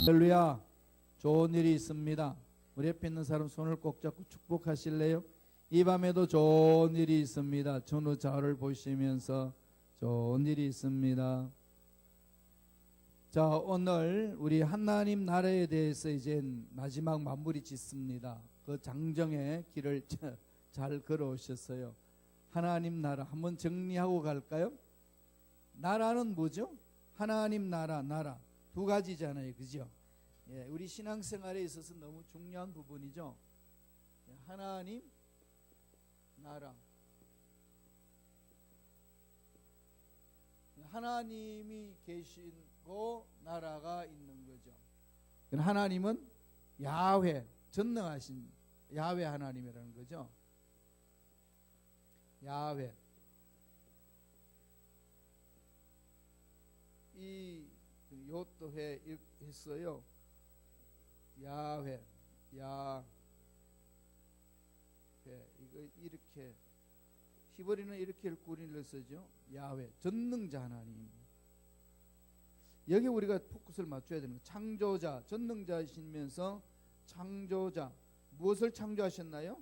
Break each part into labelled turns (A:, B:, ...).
A: 할렐루야. 좋은 일이 있습니다. 우리 옆에 있는 사람 손을 꼭 잡고 축복하실래요? 이 밤에도 좋은 일이 있습니다. 전후 좌우를 보시면서 좋은 일이 있습니다. 자, 오늘 우리 하나님 나라에 대해서 이제 마지막 마무리 짓습니다. 그 장정의 길을 잘 걸어오셨어요. 하나님 나라 한번 정리하고 갈까요? 나라는 뭐죠? 하나님 나라 두 가지잖아요, 그죠? 예, 우리 신앙생활에 있어서 너무 중요한 부분이죠. 하나님 나라, 하나님이 계시고 나라가 있는 거죠. 하나님은 야훼, 전능하신 야훼 하나님이라는 거죠. 야훼. 이 요토회 했어요. 야훼, 야훼. 이거 이렇게 히브리는 이렇게 읽고 우리는 쓰죠. 야훼, 전능자 하나님. 여기 우리가 포커스를 맞춰야 되는 거예요. 창조자, 전능자이시면서 창조자. 무엇을 창조하셨나요?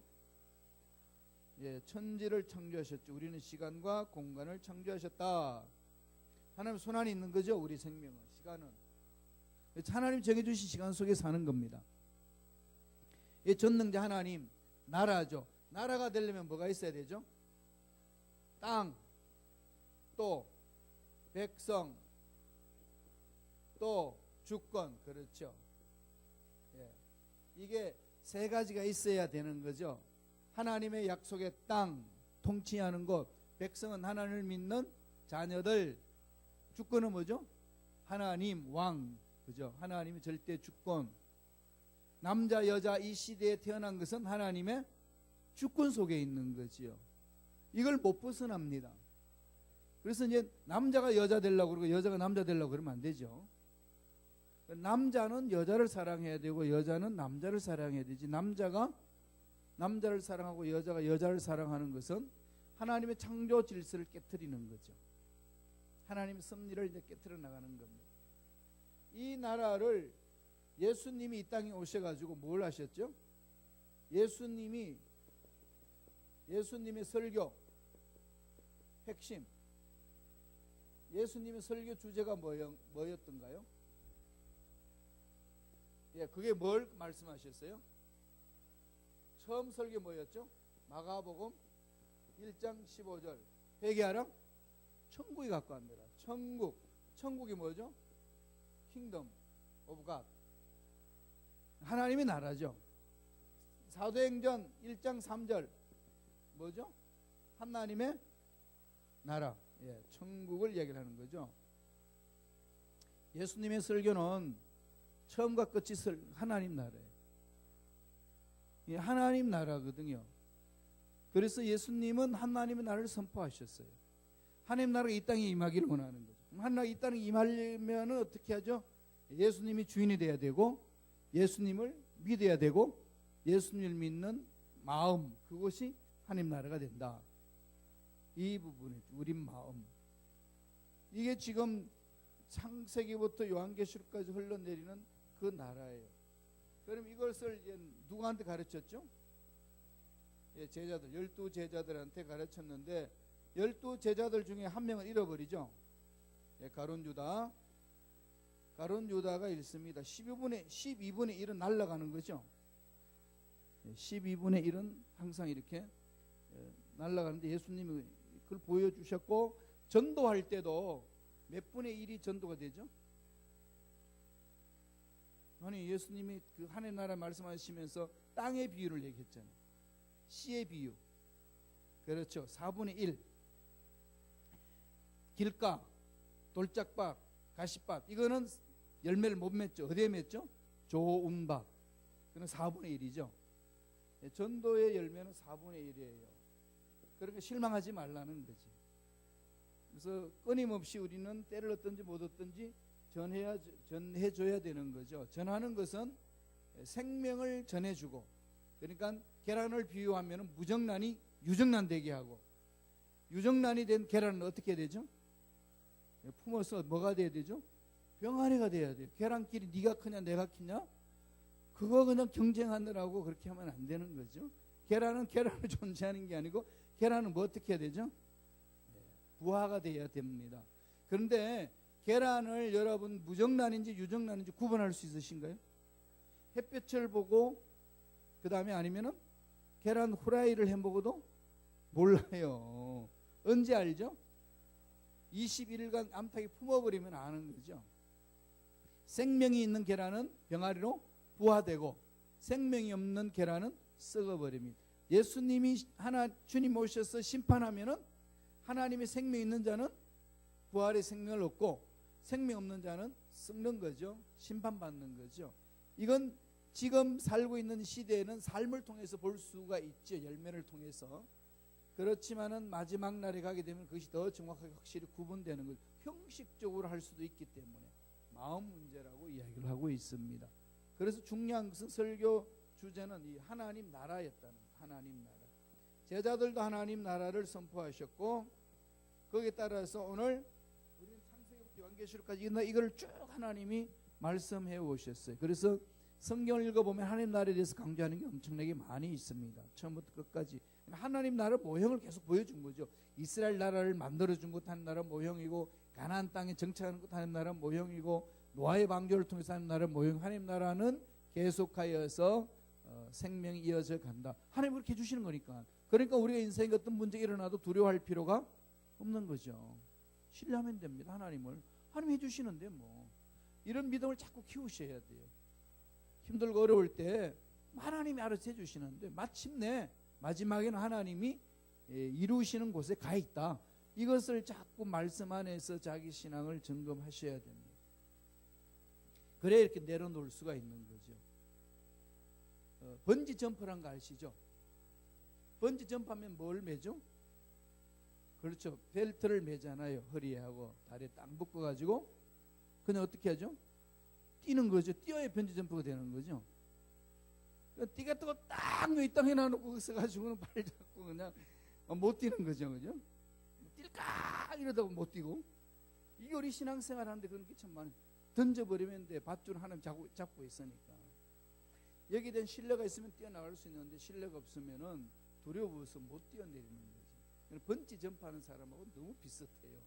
A: 예, 천지를 창조하셨죠. 우리는 시간과 공간을 창조하셨다. 하나님 손 안에 있는 거죠. 우리 생명은, 시간은. 하나님 정해주신 시간 속에 사는 겁니다. 이 전능자 하나님 나라죠. 나라가 되려면 뭐가 있어야 되죠? 땅, 또 백성, 또 주권. 그렇죠. 예. 이게 세 가지가 있어야 되는 거죠. 하나님의 약속의 땅, 통치하는 곳, 백성은 하나님을 믿는 자녀들, 주권은 뭐죠? 하나님, 왕, 그죠? 하나님의 절대 주권. 남자, 여자 이 시대에 태어난 것은 하나님의 주권 속에 있는 거지요. 이걸 못 벗어납니다. 그래서 이제 남자가 여자 되려고 그러고 여자가 남자 되려고 그러면 안 되죠. 남자는 여자를 사랑해야 되고 여자는 남자를 사랑해야 되지, 남자가 남자를 사랑하고 여자가 여자를 사랑하는 것은 하나님의 창조 질서를 깨트리는 거죠. 하나님의 섭리를 이제 깨트려 나가는 겁니다. 이 나라를 예수님이 이 땅에 오셔가지고 뭘 하셨죠? 예수님의 설교 핵심, 예수님의 설교 주제가 뭐였던가요? 예, 그게 뭘 말씀하셨어요? 처음 설교 뭐였죠? 마가복음 1장 15절. 회개하라, 천국이 가까웠느라. 천국이 뭐죠? 킹덤 오브 갓, 하나님의 나라죠. 사도행전 1장 3절 뭐죠? 하나님의 나라, 예, 천국을 얘기를 하는 거죠. 예수님의 설교는 처음과 끝이 하나님 나라예요. 예, 하나님 나라거든요. 그래서 예수님은 하나님의 나라를 선포하셨어요. 하나님 나라가 이 땅에 임하기를 원하는 거죠. 하나님 이 땅에 임하려면 어떻게 하죠? 예수님이 주인이 돼야 되고, 예수님을 믿어야 되고, 예수님을 믿는 마음, 그것이 하나님 나라가 된다. 이 부분이 우리 마음. 이게 지금 창세기부터 요한계시록까지 흘러내리는 그 나라예요. 그럼 이것을 이제 누구한테 가르쳤죠? 예, 제자들, 12제자들한테 가르쳤는데 12제자들 중에 한 명을 잃어버리죠. 예, 가룟 유다가 잃습니다. 12분의 1은 날아가는 거죠. 예, 12분의 1은 항상 이렇게 날아가는데 예수님이 그걸 보여주셨고, 전도할 때도 몇 분의 1이 전도가 되죠? 아니, 예수님이 그 하나님 나라 말씀하시면서 땅의 비유를 얘기했잖아요. 씨의 비유. 그렇죠. 4분의 1. 길가, 돌짝밭, 가시밭. 이거는 열매를 못 맺죠. 어디에 맺죠? 좋은 밭. 그건 4분의 1이죠. 전도의 열매는 4분의 1이에요. 그러니까 실망하지 말라는 거지. 그래서 끊임없이 우리는 때를 얻든지 못 얻든지 전해줘야 되는 거죠. 전하는 것은 생명을 전해주고, 그러니까 계란을 비유하면 무정란이 유정란 되게 하고, 유정란이 된 계란은 어떻게 되죠? 품어서 뭐가 돼야 되죠? 병아리가 돼야 돼요. 계란끼리 네가 크냐 내가 크냐? 그거 그냥 경쟁하느라고 그렇게 하면 안 되는 거죠. 계란은 계란으로 존재하는 게 아니고 계란은 뭐 어떻게 해야 되죠? 부화가 돼야 됩니다. 그런데 계란을 여러분 무정란인지 유정란인지 구분할 수 있으신가요? 햇볕을 보고 그 다음에 아니면은 계란 후라이를 해 먹어도 몰라요. 언제 알죠? 21일간 암탉이 품어버리면 아는 거죠. 생명이 있는 계란은 병아리로 부화되고 생명이 없는 계란은 썩어버립니다. 예수님이 주님 오셔서 심판하면은 하나님의 생명 있는 자는 부활의 생명을 얻고 생명 없는 자는 썩는 거죠. 심판받는 거죠. 이건 지금 살고 있는 시대에는 삶을 통해서 볼 수가 있죠. 열매를 통해서. 그렇지만은 마지막 날에 가게 되면 그것이 더 정확하게 확실히 구분되는 거죠. 형식적으로 할 수도 있기 때문에 마음 문제라고 이야기를 하고 있습니다. 그래서 중요한 것은 설교 주제는 이 하나님 나라였다는 하나님 나라. 제자들도 하나님 나라를 선포하셨고 거기에 따라서 오늘 우리는 창세기부터 요한계시록까지 이걸 쭉 하나님이 말씀해 오셨어요. 그래서 성경을 읽어보면 하나님 나라에 대해서 강조하는 게 엄청나게 많이 있습니다. 처음부터 끝까지 하나님 나라 모형을 계속 보여준 거죠. 이스라엘 나라를 만들어준 것 하나님 나라 모형이고 가나안 땅에 정착하는 것 하나님 나라 모형이고 노아의 방주를 통해서 하나님 나라 모형. 하나님 나라는 계속하여서 생명이 이어져 간다. 하나님 그렇게 해주시는 거니까. 그러니까 우리가 인생에 어떤 문제가 일어나도 두려워할 필요가 없는 거죠. 신뢰하면 됩니다. 하나님을. 하나님 해주시는데 뭐 이런 믿음을 자꾸 키우셔야 돼요. 힘들고 어려울 때 하나님이 알아서 해주시는데 마침내 마지막에는 하나님이 이루시는 곳에 가 있다. 이것을 자꾸 말씀 안에서 자기 신앙을 점검하셔야 됩니다. 그래야 이렇게 내려놓을 수가 있는 거죠. 번지 점프란 거 아시죠? 번지 점프하면 뭘 매죠? 그렇죠. 벨트를 매잖아요. 허리에 하고 다리에 딱 묶어가지고 그냥 어떻게 하죠? 뛰는 거죠. 뛰어야 번지 점프가 되는 거죠. 뛰겠다고 딱 이 땅에 놔놓고 있어가지고는 발 잡고 그냥 못 뛰는 거죠. 그죠? 뛸까 이러다가 못 뛰고. 이게 우리 신앙생활 하는데 그런 게 참 많아요. 던져버리면 돼. 밧줄 하나님 잡고 있으니까. 여기에 대한 신뢰가 있으면 뛰어나갈 수 있는데 신뢰가 없으면은 두려워서 못 뛰어내리는 거죠. 번지 점프하는 사람하고 너무 비슷해요.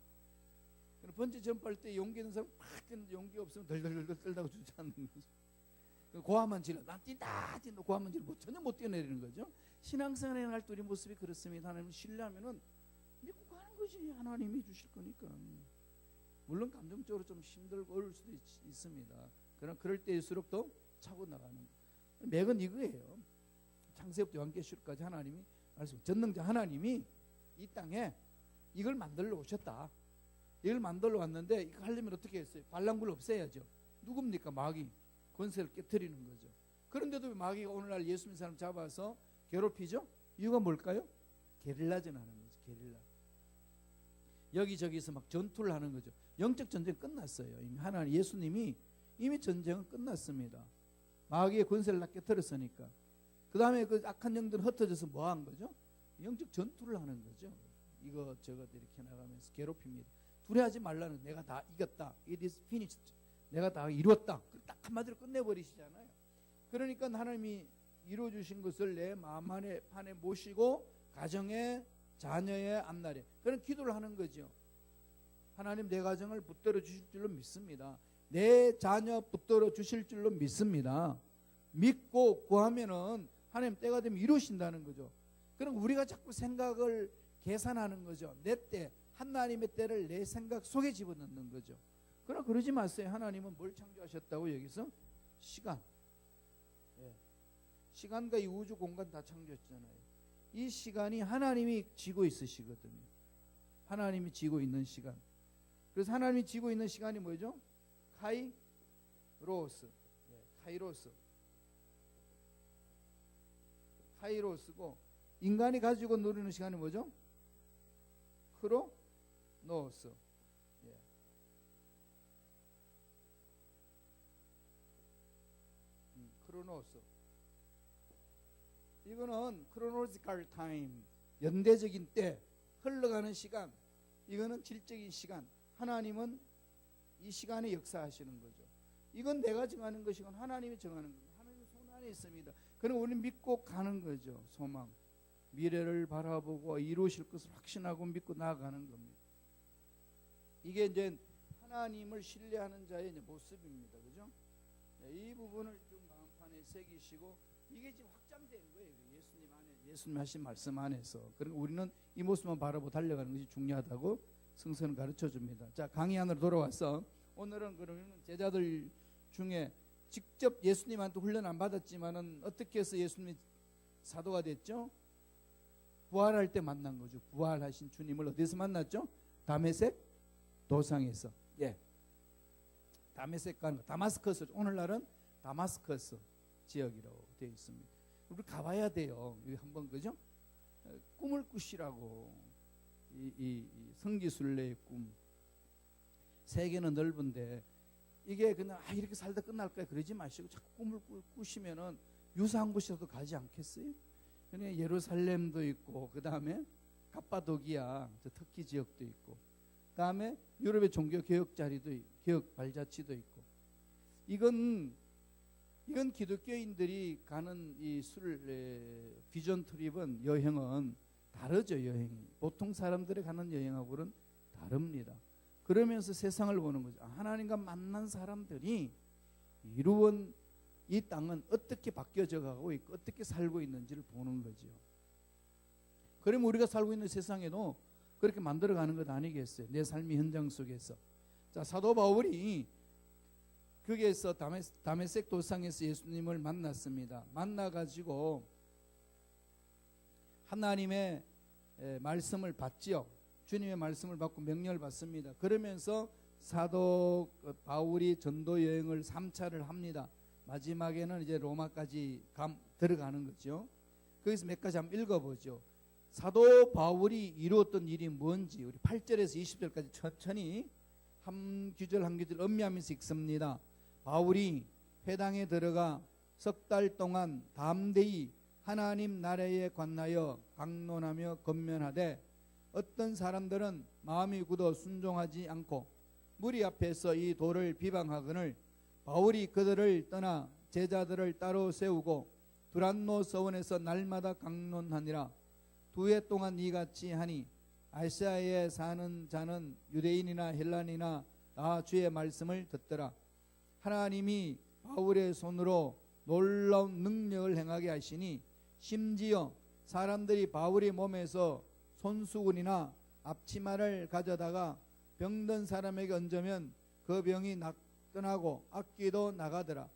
A: 번지 점프할 때 용기 있는 사람 팍 뛰는데 용기가 없으면 덜덜덜 떨다가 주저앉는 거죠. 고함만 질러. 난 뛴다 고함만 질러. 전혀 못 뛰어내리는 거죠. 신앙생활에 할 때 우리 모습이 그렇습니다. 하나님을 신뢰하면은 믿고 가는 거지. 하나님이 주실 거니까. 물론 감정적으로 좀 힘들고 어려울 수도 있습니다. 그러나 그럴 때일수록 더 차고 나가는 맥은 이거예요. 창세기부터 요한계시록까지 하나님이 말씀, 전능자 하나님이 이 땅에 이걸 만들러 오셨다. 이걸 만들러 왔는데 이거 하려면 어떻게 했어요? 반란군을 없애야죠. 누굽니까? 마귀. 권세를 깨트리는 거죠. 그런데도 왜 마귀가 오늘날 예수 믿는 사람 잡아서 괴롭히죠? 이유가 뭘까요? 게릴라전 하는 거죠. 게릴라. 여기저기서 막 전투를 하는 거죠. 영적 전쟁 끝났어요. 이미 하나님 예수님이 이미 전쟁은 끝났습니다. 마귀의 권세를 다 깨트렸으니까. 그 다음에 그 악한 영들은 흩어져서 뭐 한 거죠? 영적 전투를 하는 거죠. 이거 저거 이렇게 나가면서 괴롭힙니다. 두려워하지 말라는, 내가 다 이겼다. It is finished. 내가 다 이루었다. 딱 한마디로 끝내버리시잖아요. 그러니까 하나님이 이루어주신 것을 내 마음 안에 모시고 가정의 자녀의 앞날에 그런 기도를 하는 거죠. 하나님 내 가정을 붙들어 주실 줄로 믿습니다. 내 자녀 붙들어 주실 줄로 믿습니다. 믿고 구하면은 하나님 때가 되면 이루신다는 거죠. 그럼 우리가 자꾸 생각을 계산하는 거죠. 내 때, 하나님의 때를 내 생각 속에 집어넣는 거죠. 그러나 그러지 마세요. 하나님은 뭘 창조하셨다고 여기서? 시간. 시간과 이 우주 공간 다 창조했잖아요. 이 시간이 하나님이 지고 있으시거든요. 하나님이 지고 있는 시간. 그래서 하나님이 지고 있는 시간이 뭐죠? 카이로스. 카이로스고, 인간이 가지고 누리는 시간이 뭐죠? 크로노스. 크로노스. 이거는 chronological time, 연대적인 때, 흘러가는 시간. 이거는 질적인 시간. 하나님은 이 시간에 역사하시는 거죠. 이건 내가 정하는 것이고 하나님이 정하는 겁니다. 하나님의 손 안에 있습니다. 그럼 우리는 믿고 가는 거죠. 소망, 미래를 바라보고 이루실 것을 확신하고 믿고 나아가는 겁니다. 이게 이제 하나님을 신뢰하는 자의 이제 모습입니다. 그죠? 이 부분을 좀 마음판에 새기시고 이게 지금 확장된 거예요. 예수님 안에, 예수님 하신 말씀 안에서. 그리고 우리는 이 모습만 바라보고 달려가는 것이 중요하다고 성서는 가르쳐 줍니다. 자, 강의 안으로 돌아와서 오늘은 그러면 제자들 중에 직접 예수님한테 훈련 안 받았지만은 어떻게 해서 예수님이 사도가 됐죠? 부활할 때 만난 거죠. 부활하신 주님을 어디서 만났죠? 다메섹 도상에서. 예. 다메섹 가는 거. 다마스커스. 오늘날은 다마스커스 지역이라고 되어 있습니다. 우리 가봐야 돼요. 여기 한번 그죠? 꿈을 꾸시라고. 이 성지순례의 꿈. 세계는 넓은데 이게 그냥 이렇게 살다 끝날 거야 그러지 마시고 자꾸 꿈을 꾸시면은 유사한 곳이라도 가지 않겠어요? 그냥 예루살렘도 있고 그 다음에 갑바도기아 터키 지역도 있고 그 다음에 유럽의 종교 개혁 자리도 개혁 발자취도 있고 이건 기독교인들이 가는 이 비전 트립은 여행은 다르죠. 여행이 보통 사람들이 가는 여행하고는 다릅니다. 그러면서 세상을 보는 거죠. 하나님과 만난 사람들이 이루은 이 땅은 어떻게 바뀌어져 가고 있고 어떻게 살고 있는지를 보는 거죠. 그러면 우리가 살고 있는 세상에도 그렇게 만들어가는 것 아니겠어요? 내 삶의 현장 속에서. 자, 사도 바울이 거기에서 다메섹 도상에서 예수님을 만났습니다. 만나가지고 하나님의 말씀을 받지요. 주님의 말씀을 받고 명령을 받습니다. 그러면서 사도 바울이 전도 여행을 3차를 합니다. 마지막에는 이제 로마까지 들어가는 거죠. 거기서 몇 가지 한번 읽어보죠. 사도 바울이 이루었던 일이 뭔지 우리 8절에서 20절까지 천천히 한 구절 한 구절 음미하면서 읽습니다. 바울이 회당에 들어가 석 달 동안 담대히 하나님 나라에 관하여 강론하며 권면하되 어떤 사람들은 마음이 굳어 순종하지 않고 무리 앞에서 이 도를 비방하거늘 바울이 그들을 떠나 제자들을 따로 세우고 두란노 서원에서 날마다 강론하니라. 2해 동안 이같이 하니 아시아에 사는 자는 유대인이나 헬란이나 다 주의 말씀을 듣더라. 하나님이 바울의 손으로 놀라운 능력을 행하게 하시니 심지어 사람들이 바울의 몸에서 손수건이나 앞치마를 가져다가 병든 사람에게 얹으면 그 병이 떠나고 악귀도 나가더라.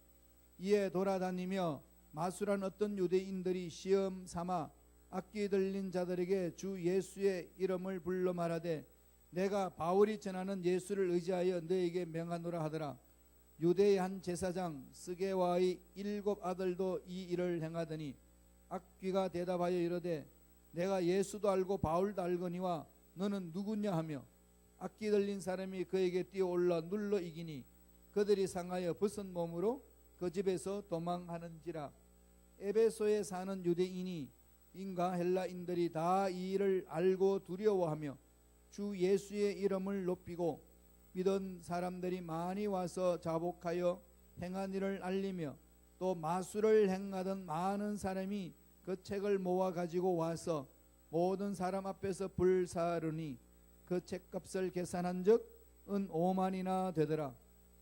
A: 이에 돌아다니며 마술한 어떤 유대인들이 시험 삼아 악귀 들린 자들에게 주 예수의 이름을 불러 말하되 내가 바울이 전하는 예수를 의지하여 너에게 명하노라 하더라. 유대의 한 제사장 스게와의 7 아들도 이 일을 행하더니 악귀가 대답하여 이르되 내가 예수도 알고 바울도 알거니와 너는 누구냐 하며 악기 들린 사람이 그에게 뛰어올라 눌러 이기니 그들이 상하여 벗은 몸으로 그 집에서 도망하는지라. 에베소에 사는 유대인이 인가 헬라인들이 다 이 일을 알고 두려워하며 주 예수의 이름을 높이고 믿은 사람들이 많이 와서 자복하여 행한 일을 알리며 또 마술을 행하던 많은 사람이 그 책을 모아 가지고 와서 모든 사람 앞에서 불사르니 그 책값을 계산한 적 은 5만이나 되더라.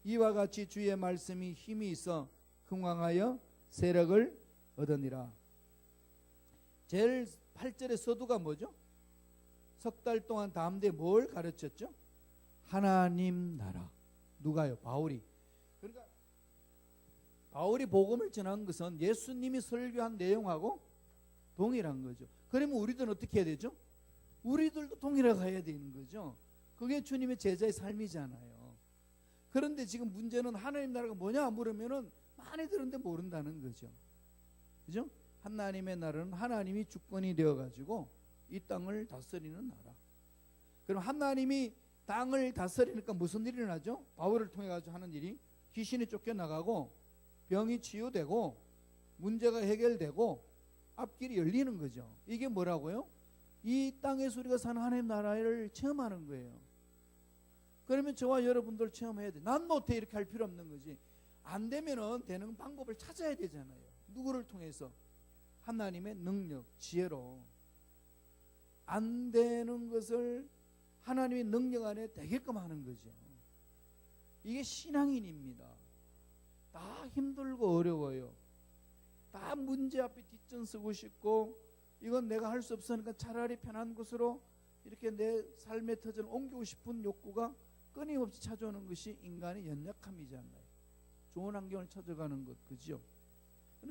A: 이와 같이 주의 말씀이 힘이 있어 흥왕하여 세력을 얻으니라. 제일 8절의 서두가 뭐죠? 석 달 동안 담대에 뭘 가르쳤죠? 하나님 나라. 누가요? 바울이. 그러니까 바울이 복음을 전한 것은 예수님이 설교한 내용하고 동일한 거죠. 그러면 우리들은 어떻게 해야 되죠? 우리들도 동일하게 해야 되는 거죠. 그게 주님의 제자의 삶이잖아요. 그런데 지금 문제는 하나님 나라가 뭐냐 물으면은 많이 들었는데 모른다는 거죠. 그죠? 하나님의 나라는 하나님이 주권이 되어가지고 이 땅을 다스리는 나라. 그럼 하나님이 땅을 다스리니까 무슨 일이 일어나죠? 바울을 통해 가지고 하는 일이 귀신이 쫓겨나가고 병이 치유되고 문제가 해결되고 앞길이 열리는 거죠. 이게 뭐라고요? 이 땅에서 우리가 사는 하나님 나라를 체험하는 거예요. 그러면 저와 여러분들 체험해야 돼. 난 못해 이렇게 할 필요 없는 거지. 안 되면은 되는 방법을 찾아야 되잖아요. 누구를 통해서? 하나님의 능력, 지혜로. 안 되는 것을 하나님의 능력 안에 되게끔 하는 거죠. 이게 신앙인입니다. 다 힘들고 어려워요. 다 문제 앞에 뒷전 서고 싶고, 이건 내가 할 수 없으니까 차라리 편한 곳으로 이렇게 내 삶의 터전을 옮기고 싶은 욕구가 끊임없이 찾아오는 것이 인간의 연약함이잖아요. 좋은 환경을 찾아가는 것, 그죠?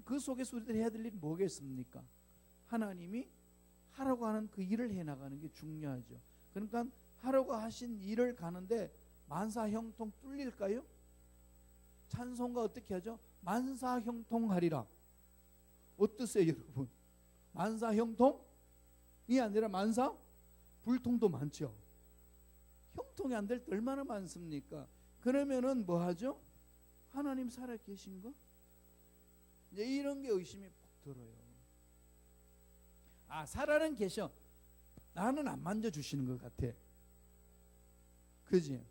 A: 그 속에서 우리들이 해야 될 일이 뭐겠습니까? 하나님이 하라고 하는 그 일을 해나가는 게 중요하죠. 그러니까 하라고 하신 일을 가는데 만사형통 뚫릴까요? 찬송가 어떻게 하죠? 만사형통하리라. 어떠세요, 여러분? 만사형통이 아니라 만사불통도 많죠. 형통이 안 될 때 얼마나 많습니까? 그러면은 뭐 하죠? 하나님 살아 계신가? 이제 이런 게 의심이 푹 들어요. 아, 살아는 계셔. 나는 안 만져주시는 것 같아. 그지?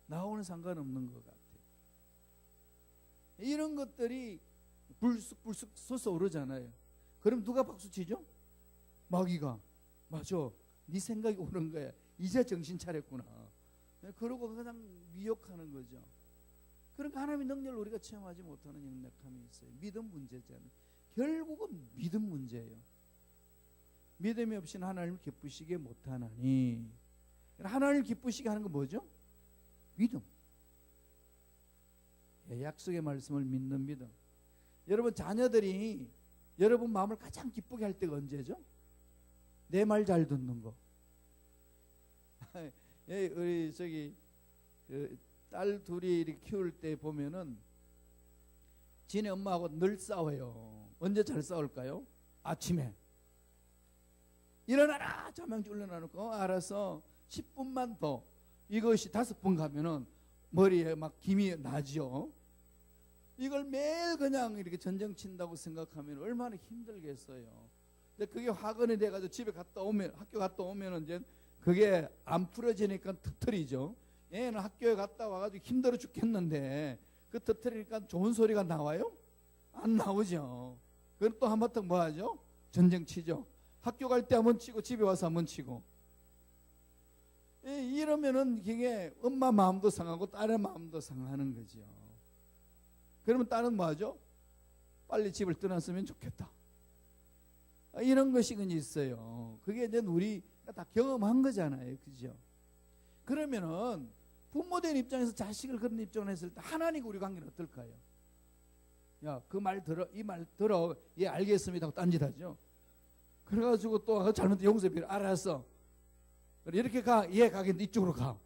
A: 나하고는 상관없는 것 같아. 이런 것들이 불쑥불쑥 솟아오르잖아요. 그럼 누가 박수치죠? 마귀가. 맞아, 네 생각이 오는 거야. 이제 정신 차렸구나. 그러고 그냥 미혹하는 거죠. 그러니까 하나님의 능력을 우리가 체험하지 못하는 연약함이 있어요. 믿음 문제잖아요. 결국은 믿음 문제예요. 믿음이 없이는 하나님을 기쁘시게 못하나니. 하나님을 기쁘시게 하는 건 뭐죠? 믿음. 약속의 말씀을 믿는 믿음. 여러분, 자녀들이 여러분 마음을 가장 기쁘게 할 때가 언제죠? 내 말 잘 듣는 거. 우리 딸 둘이 이렇게 키울 때 보면은 지네 엄마하고 늘 싸워요. 언제 잘 싸울까요? 아침에. 일어나라! 자명지 올려놔놓고 알아서 10분만 더. 이것이 5번 가면은 머리에 막 김이 나죠. 이걸 매일 그냥 이렇게 전쟁 친다고 생각하면 얼마나 힘들겠어요. 근데 그게 화근이 돼가지고 집에 갔다 오면, 학교 갔다 오면은 이제 그게 안 풀어지니까 터트리죠. 얘는 학교에 갔다 와가지고 힘들어 죽겠는데 그 터트리니까 좋은 소리가 나와요? 안 나오죠. 그럼 또 한바탕 뭐 하죠? 전쟁 치죠. 학교 갈 때 한번 치고 집에 와서 한번 치고. 이러면은 이게 엄마 마음도 상하고 딸의 마음도 상하는 거죠. 그러면 딸은 뭐 하죠? 빨리 집을 떠났으면 좋겠다. 이런 것이 있어요. 그게 이제 우리가 다 경험한 거잖아요. 그죠? 그러면은 부모된 입장에서 자식을 그런 입장을 했을 때 하나님과 우리 관계는 어떨까요? 야, 그 말 들어, 이 말 들어. 예, 알겠습니다 하고 딴짓하죠. 그래가지고 또 잘못된 용서비를 알았어. 이렇게 가. 예, 가겠는데 이쪽으로 가.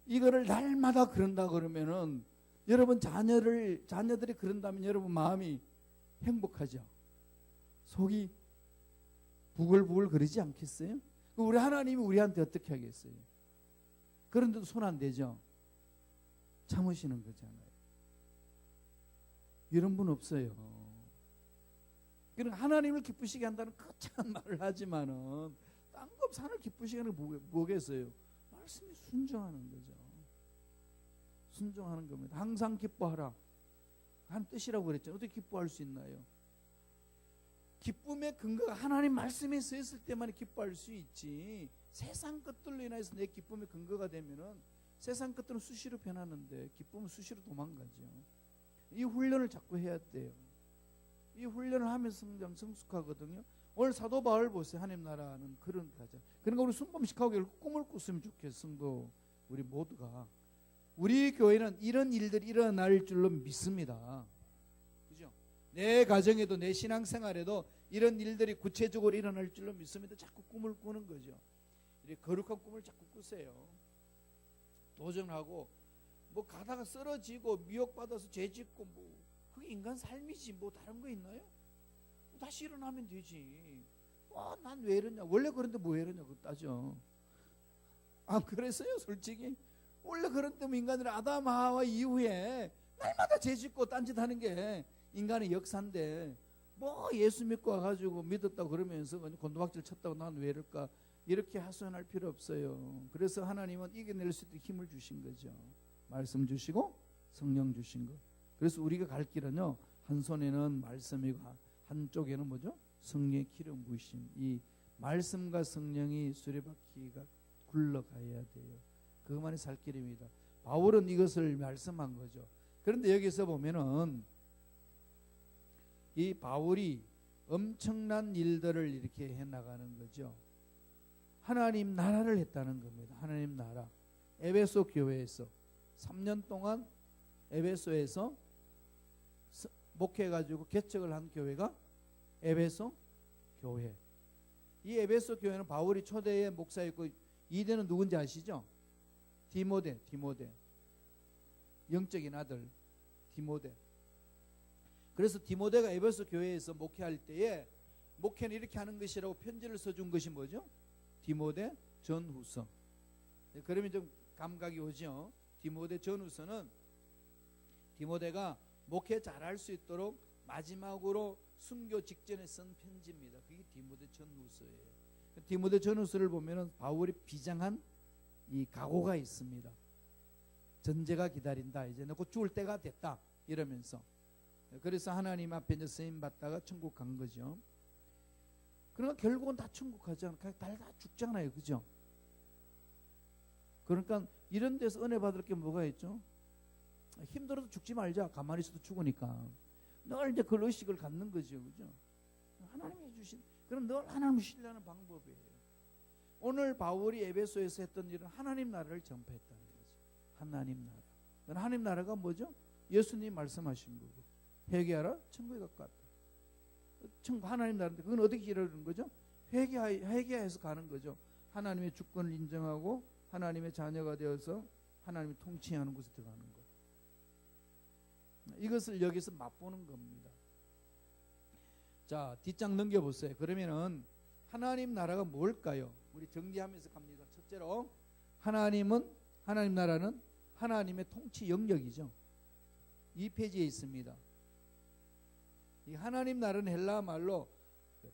A: 이거를 날마다 그런다 그러면은 여러분 자녀들이 그런다면 여러분 마음이 행복하죠. 속이 부글부글 그러지 않겠어요? 우리 하나님이 우리한테 어떻게 하겠어요? 그런데도 손 안 대죠. 참으시는 거잖아요. 이런 분 없어요. 그러니까 하나님을 기쁘시게 한다는 거창한 말을 하지만은 딴 거 산을 기쁘시게 하는 게 뭐겠어요? 말씀에 순종하는 거죠. 순종하는 겁니다. 항상 기뻐하라. 한 뜻이라고 그랬죠. 어떻게 기뻐할 수 있나요? 기쁨의 근거가 하나님 말씀에 서 있을 때만 기뻐할 수 있지, 세상 것들로 인해서 내 기쁨의 근거가 되면은 세상 것들은 수시로 변하는데 기쁨은 수시로 도망가죠. 이 훈련을 자꾸 해야 돼요. 이 훈련을 하면서 성숙하거든요. 오늘 사도 바울 보세요. 하나님 나라는 그런 가자. 그러니까 우리 순범식하고 꿈을 꿨으면 좋겠어. 성도 우리 모두가. 우리 교회는 이런 일들이 일어날 줄로 믿습니다. 그죠? 내 가정에도 내 신앙생활에도 이런 일들이 구체적으로 일어날 줄로 믿습니다. 자꾸 꿈을 꾸는 거죠. 이렇게 거룩한 꿈을 자꾸 꾸세요. 도전하고 뭐 가다가 쓰러지고 미혹받아서 죄짓고 뭐 그게 인간 삶이지 뭐 다른 거 있나요? 다시 일어나면 되지. 난 왜 이러냐? 원래 그런데 뭐 이러냐고 따져. 그랬어요 솔직히. 원래 그런 때문에 인간들은 아담 하와 이후에 날마다 죄짓고 딴짓하는 게 인간의 역사인데 뭐 예수 믿고 와가지고 믿었다고 그러면서 곤두박질 쳤다고 난 왜 이럴까? 이렇게 하소연할 필요 없어요. 그래서 하나님은 이겨낼 수 있도록 힘을 주신 거죠. 말씀 주시고 성령 주신 거. 그래서 우리가 갈 길은요, 한 손에는 말씀이고 한쪽에는 뭐죠? 성령의 기름 부으심. 이 말씀과 성령이 수레바퀴가 굴러가야 돼요. 그것만이 살 길입니다. 바울은 이것을 말씀한 거죠. 그런데 여기서 보면은 이 바울이 엄청난 일들을 이렇게 해나가는 거죠. 하나님 나라를 했다는 겁니다. 하나님 나라. 에베소 교회에서 3년 동안 에베소에서 목회해가지고 개척을 한 교회가 에베소 교회. 이 에베소 교회는 바울이 초대의 목사였고, 이대는 누군지 아시죠? 디모데. 영적인 아들 디모데. 그래서 디모데가 에베소 교회에서 목회할 때에 목회는 이렇게 하는 것이라고 편지를 써준 것이 뭐죠? 디모데 전후서. 그러면 좀 감각이 오죠. 디모데 전후서는 디모데가 목회 잘할 수 있도록 마지막으로 순교 직전에 쓴 편지입니다. 그게 디모데 전후서예요. 디모데 전후서를 보면은 바울이 비장한 이 각오가 있습니다. 전제가 기다린다. 이제 너 곧 죽을 때가 됐다. 이러면서. 그래서 하나님 앞에 이제 쓰임 받다가 천국 간 거죠. 그러니까 결국은 다 천국 가잖아요. 다 죽잖아요. 그죠? 그러니까 이런 데서 은혜 받을 게 뭐가 있죠? 힘들어도 죽지 말자. 가만히 있어도 죽으니까. 늘 이제 그 의식을 갖는 거죠. 그죠? 하나님이 주신, 그럼 늘 하나님을 신뢰하는 방법이에요. 오늘 바울이 에베소에서 했던 일은 하나님 나라를 전파했다는 거죠. 하나님 나라. 하나님 나라가 뭐죠? 예수님 말씀하신 거고. 회개하라, 천국에 가깝다. 하나님 나라인데 그건 어떻게 이루는 거죠? 회개해서 가는 거죠. 하나님의 주권을 인정하고 하나님의 자녀가 되어서 하나님이 통치하는 곳에 들어가는 거. 이것을 여기서 맛보는 겁니다. 자, 뒷장 넘겨보세요. 그러면은 하나님 나라가 뭘까요? 우리 정리하면서 갑니다. 첫째로 하나님 나라는 하나님의 통치 영역이죠. 이 페이지에 있습니다. 이 하나님 나라는 헬라 말로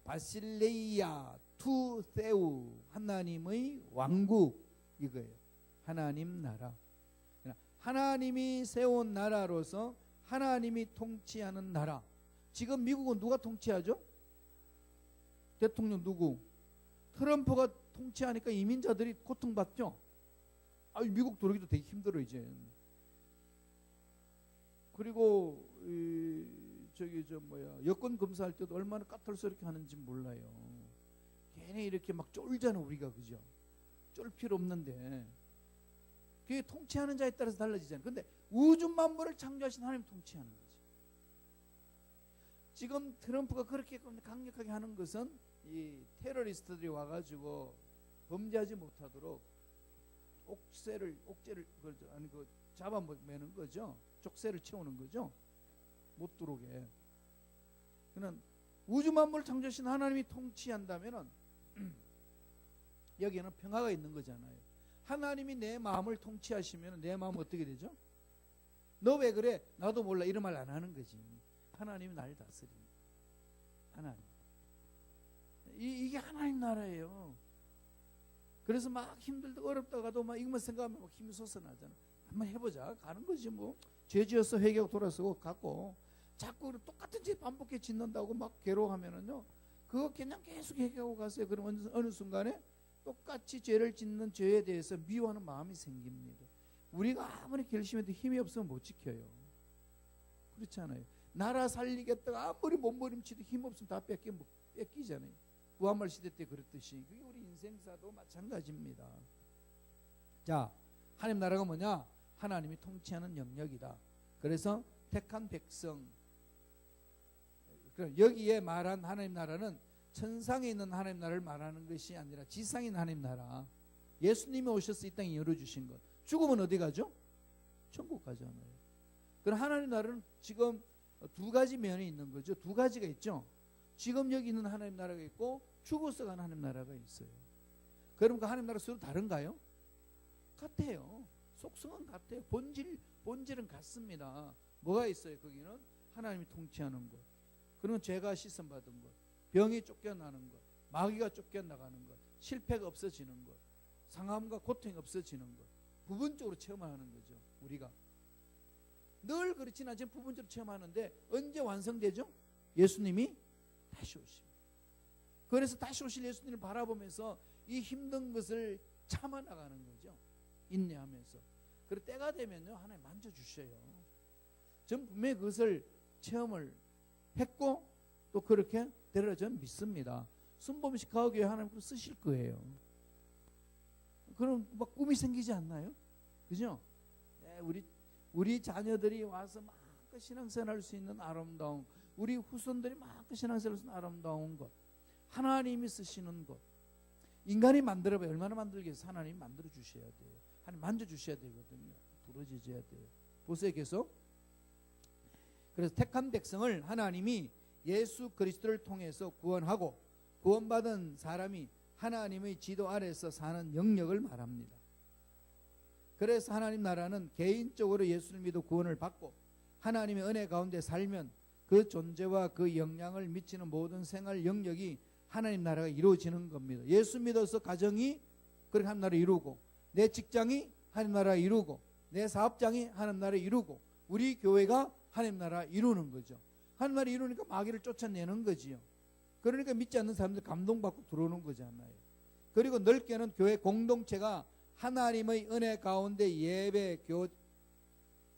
A: 바실레이아 투 세우, 하나님의 왕국, 이거예요. 하나님 나라. 하나님이 세운 나라로서 하나님이 통치하는 나라. 지금 미국은 누가 통치하죠? 대통령 누구? 트럼프가 통치하니까 이민자들이 고통받죠. 미국 들어오기도 되게 힘들어 이제. 그리고 여권 검사할 때도 얼마나 까탈스럽게 하는지 몰라요. 괜히 이렇게 막 쫄잖아 우리가. 그죠? 쫄 필요 없는데 그게 통치하는 자에 따라서 달라지잖아요. 근데 우주 만물을 창조하신 하나님 통치하는 거지. 지금 트럼프가 그렇게 강력하게 하는 것은 이 테러리스트들이 와가지고 범죄하지 못하도록 옥죄를 잡아매는 거죠. 족쇄를 채우는 거죠. 못 들어오게. 그는 우주 만물을 창조하신 하나님이 통치한다면은 여기에는 평화가 있는 거잖아요. 하나님이 내 마음을 통치하시면 내 마음은 어떻게 되죠? 너 왜 그래? 나도 몰라. 이런 말 안 하는 거지. 하나님이 날 다스리는. 하나님. 이게 하나님 나라예요. 그래서 막 힘들다 어렵다가도 막 이것만 생각하면 막 힘이 솟아나잖아. 한번 해보자. 가는 거지 뭐. 죄 지어서 회개하고 돌아서고 갖고 자꾸 똑같은 죄 반복해 짓는다고 막 괴로워하면은요, 그거 그냥 계속 회개하고 가세요. 그러면 어느 순간에 똑같이 죄를 짓는 죄에 대해서 미워하는 마음이 생깁니다. 우리가 아무리 결심해도 힘이 없으면 못 지켜요. 그렇잖아요. 나라 살리겠다가 아무리 몸부림치도 힘 없으면 다 뺏기잖아요. 구한말 시대 때 그랬듯이. 그게 우리 인생사도 마찬가지입니다. 자, 하나님 나라가 뭐냐? 하나님이 통치하는 영역이다. 그래서 택한 백성, 여기에 말한 하나님 나라는 천상에 있는 하나님 나라를 말하는 것이 아니라 지상에 있는 하나님 나라. 예수님이 오셔서 이 땅에 열어주신 것. 죽으면 어디 가죠? 천국 가잖아요. 그럼 하나님 나라는 지금 두 가지 면이 있는 거죠. 두 가지가 있죠. 지금 여기 있는 하나님 나라가 있고 죽어서 가는 하나님 나라가 있어요. 그럼 그 하나님 나라 서로 다른가요? 같아요. 속성은 같아요. 본질은 같습니다. 뭐가 있어요? 거기는 하나님이 통치하는 것, 그리고 죄가 씻음받은 것, 병이 쫓겨나는 것, 마귀가 쫓겨나가는 것, 실패가 없어지는 것, 상함과 고통이 없어지는 것, 부분적으로 체험하는 거죠. 우리가 늘 그렇지는 않지만 부분적으로 체험하는데 언제 완성되죠? 예수님이 다시 오십니다. 그래서 다시 오실 예수님을 바라보면서 이 힘든 것을 참아 나가는 거죠. 인내하면서. 그리고 때가 되면요, 하나님 만져주셔요. 전 분명히 그것을 체험을 했고 또 그렇게 되리라 저는 믿습니다. 순범식 가옥교회 하나님 쓰실 거예요. 그럼 막 꿈이 생기지 않나요? 그죠? 네, 우리 자녀들이 와서 마음껏 신앙생활 할 수 있는 아름다움, 우리 후손들이 마음껏 신앙생활 할 수 있는 아름다운 것, 하나님이 쓰시는 것. 인간이 만들어봐야 얼마나 만들겠어요? 하나님이 만들어 주셔야 돼요. 하나님 만져주셔야 되거든요. 부러지셔야 돼요. 보세요, 계속. 그래서 택한 백성을 하나님이 예수 그리스도를 통해서 구원하고 구원받은 사람이 하나님의 지도 아래서 사는 영역을 말합니다. 그래서 하나님 나라는 개인적으로 예수를 믿어 구원을 받고 하나님의 은혜 가운데 살면 그 존재와 그 영향을 미치는 모든 생활 영역이 하나님 나라가 이루어지는 겁니다. 예수 믿어서 가정이 그렇게 하나님 나라 이루고, 내 직장이 하나님 나라 이루고, 내 사업장이 하나님 나라 이루고, 우리 교회가 하나님 나라 이루는 거죠. 하나님 나라 이루니까 마귀를 쫓아내는 거지요. 그러니까 믿지 않는 사람들 감동받고 들어오는 거잖아요. 그리고 넓게는 교회 공동체가 하나님의 은혜 가운데 예배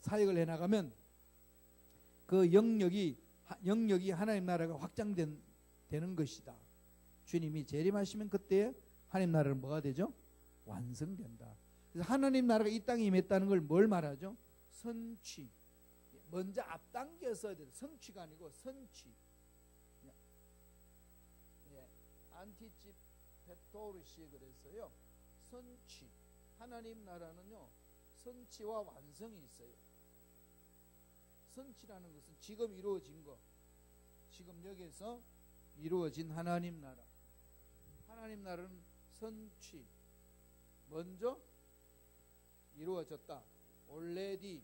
A: 사역을 해나가면 그 영역이 하나님 나라가 확장되는 것이다. 주님이 재림하시면 그때 하나님 나라는 뭐가 되죠? 완성된다. 그래서 하나님 나라가 이 땅에 임했다는 걸 뭘 말하죠? 선취. 먼저 앞당겨서 성취가 아니고 선취. 안티치페토르시 그래서요. 선취. 하나님 나라는요. 선취와 완성이 있어요. 선취라는 것은 지금 이루어진 것. 지금 여기에서 이루어진 하나님 나라. 하나님 나라는 선취. 먼저 이루어졌다. already.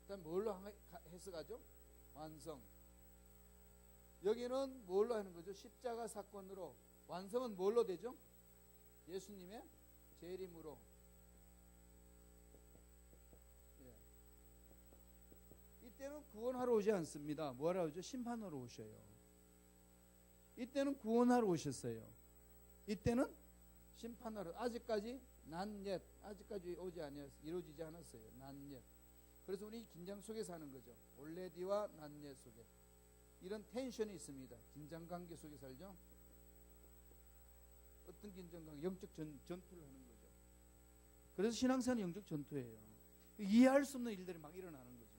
A: 그다음 뭘로 해석하죠? 완성. 여기는 뭘로 하는 거죠? 십자가 사건으로. 완성은 뭘로 되죠? 예수님의 재림으로. 이때는 구원하러 오지 않습니다. 뭐하러 오죠? 심판하러 오셔요. 이때는 구원하러 오셨어요. 이때는 심판하러. 아직까지 난옛. 아직까지 오지 아니었어요. 이루어지지 않았어요. 난옛. 그래서 우리 긴장 속에 사는 거죠. 올레디와 난옛 속에. 이런 텐션이 있습니다. 긴장관계 속에 살죠. 어떤 긴장관계? 영적 전투를 하는 거죠. 그래서 신앙생활은 영적 전투예요. 이해할 수 없는 일들이 막 일어나는 거죠.